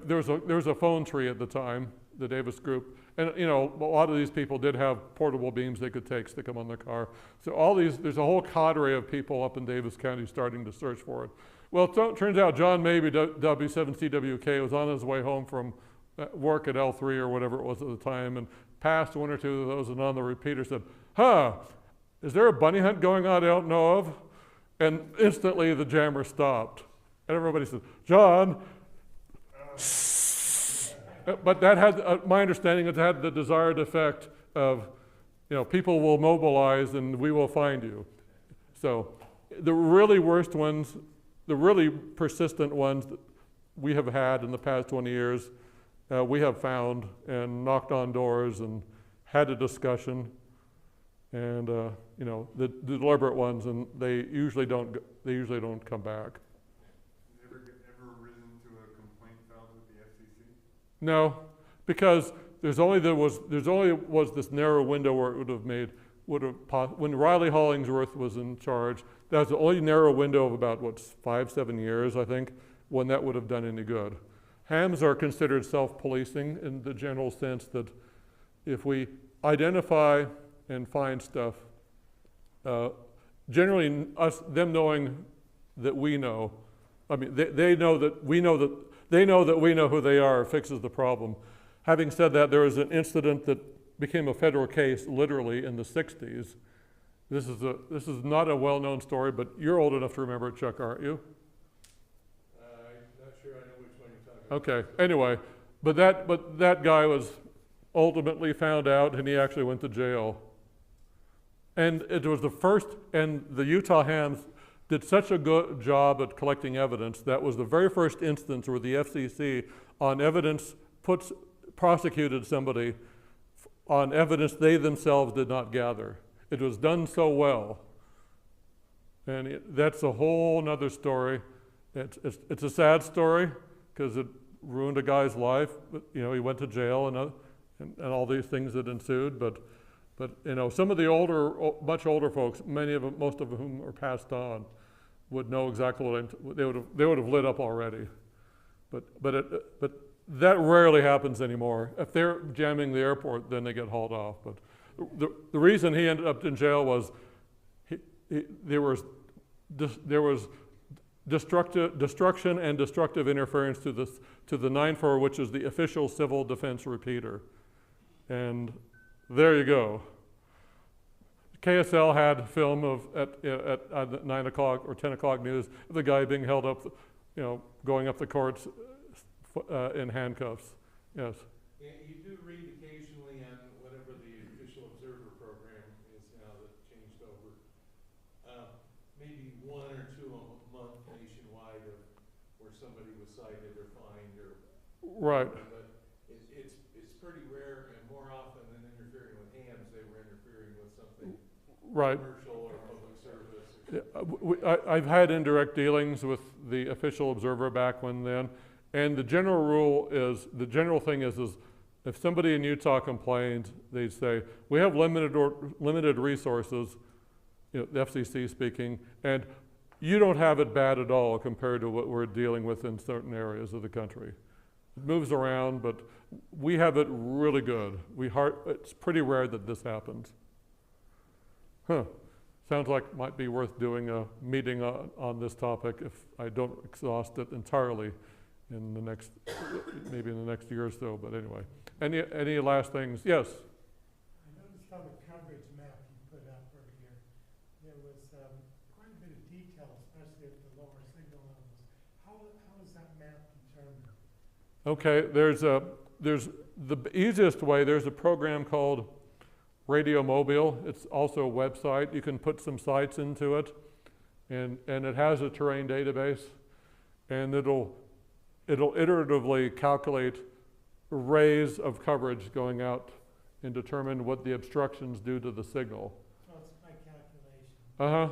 was a phone tree at the time, the Davis group, and a lot of these people did have portable beams they could stick them on their car. So there's a whole cadre of people up in Davis County starting to search for it. Well, it turns out John Mabey, W7CWK, was on his way home from work at L3 or whatever it was at the time, and passed one or two of those, and on the repeater said, is there a bunny hunt going on I don't know of? And instantly the jammer stopped. And everybody said, John. But that had, my understanding, it had the desired effect of, people will mobilize and we will find you. So the really worst ones, the really persistent ones that we have had in the past 20 years, we have found and knocked on doors and had a discussion. And the deliberate ones, and they usually don't come back. Ever risen to a complaint filed with the FCC? No, because there's only was this narrow window where it when Riley Hollingsworth was in charge. That was the only narrow window of about 5-7 years, I think, when that would have done any good. Hams are considered self-policing in the general sense that if we identify and find stuff, generally them knowing that we know, they know that we know who they are fixes the problem. Having said that, there was an incident that became a federal case literally in the 60s. This is not a well-known story, but you're old enough to remember it, Chuck, aren't you? I'm not sure I know which one you're talking about. Okay, anyway, but that guy was ultimately found out and he actually went to jail. And it was the first, and the Utah Hams did such a good job at collecting evidence. That was the very first instance where the FCC on evidence prosecuted somebody on evidence they themselves did not gather. It was done so well. And that's a whole nother story. It's a sad story because it ruined a guy's life. But, he went to jail and all these things that ensued. But some of the much older folks, most of whom are passed on, would know exactly what they would have lit up already. But that rarely happens anymore. If they're jamming the airport, then they get hauled off. But the reason he ended up in jail was there was destruction and destructive interference to the 9.4, which is the official civil defense repeater, and there you go. KSL had film of at 9 o'clock or 10 o'clock news of the guy being held up, going up the courts in handcuffs. Yes. Yeah, you do read occasionally on whatever the official observer program is now that changed over. Maybe one or two a month nationwide of where somebody was cited or fined or. Right. But it's pretty rare, and more often than interfering with hams, they were interfering with something. Right. Commercial or public service. I've had indirect dealings with the official observer back when then, and the general thing is if somebody in Utah complained, they'd say, we have limited resources, the FCC speaking, and you don't have it bad at all compared to what we're dealing with in certain areas of the country. It moves around, but we have it really good. It's pretty rare that this happens. Huh. Sounds like might be worth doing a meeting on this topic if I don't exhaust it entirely in the next, maybe in the next year or so, but anyway. Any last things? Yes? I noticed on the coverage map you put up earlier, there was quite a bit of detail, especially at the lower signal levels. How is that map determined? Okay, there's the easiest way, there's a program called Radio Mobile. It's also a website. You can put some sites into it, and it has a terrain database, and it'll iteratively calculate arrays of coverage going out and determine what the obstructions do to the signal. So it's by calculation.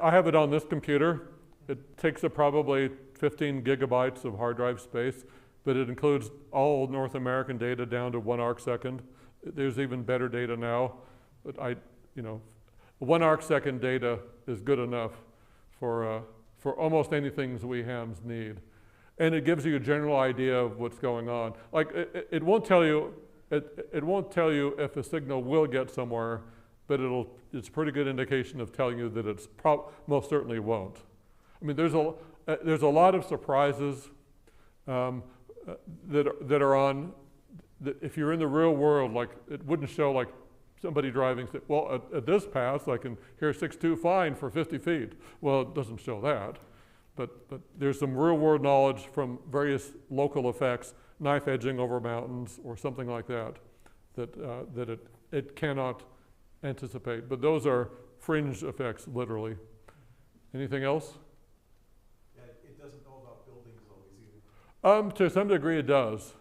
I have it on this computer. It takes up probably 15 gigabytes of hard drive space, but it includes all North American data down to 1 arc second. There's even better data now, but 1 arc second data is good enough for almost anything we hams need. And it gives you a general idea of what's going on. Like it won't tell you if a signal will get somewhere, but it's a pretty good indication of telling you that it's most certainly won't. I mean, there's a lot of surprises that are on. That if you're in the real world, like it wouldn't show like somebody driving, well, at this pass I can hear 6.2 fine for 50 feet. Well, it doesn't show that. But there's some real world knowledge from various local effects, knife edging over mountains or something like that, that it cannot anticipate. But those are fringe effects, literally. Anything else? Yeah, it doesn't know about buildings always either. To some degree it does.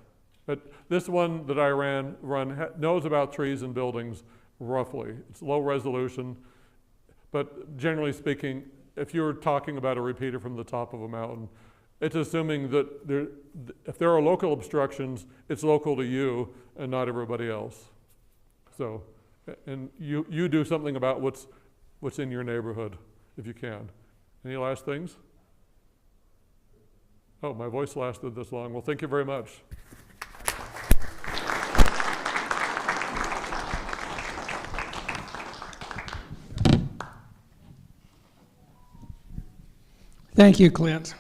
But this one that I run knows about trees and buildings roughly. It's low resolution, but generally speaking, if you're talking about a repeater from the top of a mountain, it's assuming that if there are local obstructions, it's local to you and not everybody else. So, and you do something about what's in your neighborhood if you can. Any last things? Oh, my voice lasted this long. Well, thank you very much. Thank you, Clint.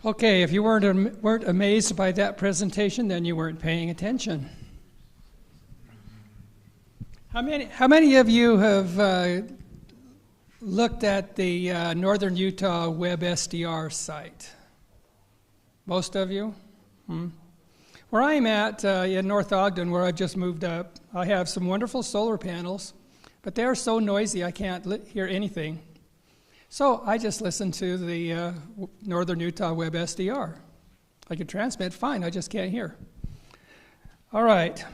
Okay, if you weren't amazed by that presentation, then you weren't paying attention. How many of you have looked at the Northern Utah Web SDR site? Most of you? Where I'm at in North Ogden, where I've just moved up, I have some wonderful solar panels, but they're so noisy I can't hear anything. So I just listen to the Northern Utah Web SDR. I can transmit fine, I just can't hear. All right.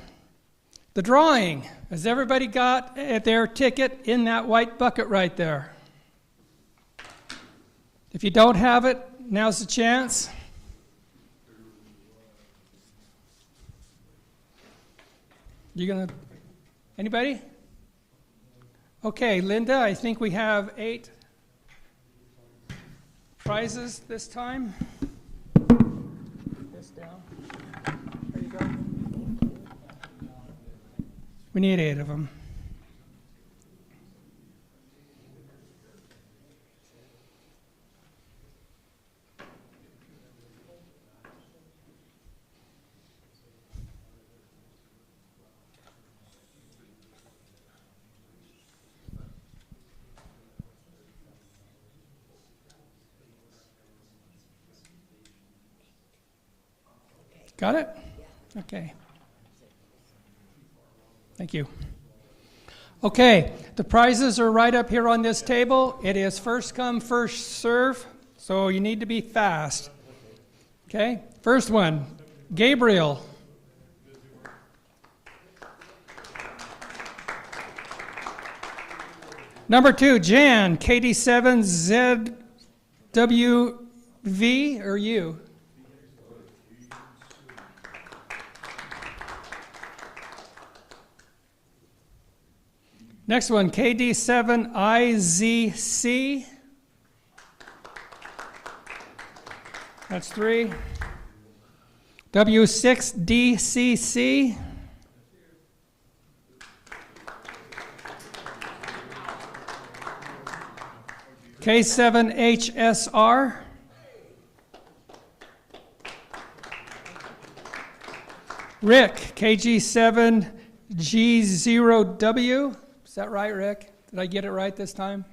The drawing. Has everybody got their ticket in that white bucket right there? If you don't have it, now's the chance. Anybody? Okay, Linda, I think we have 8 prizes this time. This down. There you go. We need 8 of them. Got it? Okay. Thank you. Okay, the prizes are right up here on this table. It is first come, first serve, so you need to be fast. Okay, first one, Gabriel. Number 2, Jan, KD7ZWV or U? Next one, KD7IZC. That's 3. W6DCC. K7HSR. Rick, KG7G0W. Is that right, Rick? Did I get it right this time?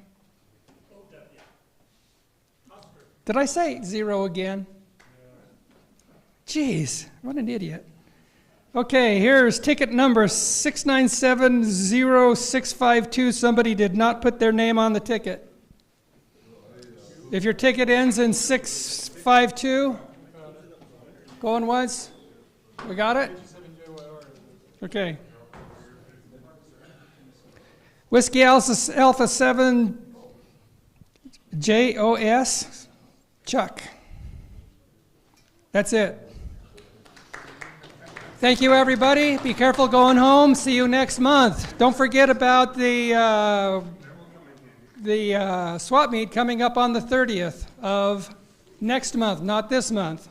Did I say 0 again? Jeez, what an idiot. Okay, here's ticket number 6970652. Somebody did not put their name on the ticket. If your ticket ends in 652, going once? We got it? Okay. Whiskey Alpha 7 JOS, Chuck. That's it. Thank you, everybody. Be careful going home. See you next month. Don't forget about the swap meet coming up on the 30th of next month, not this month.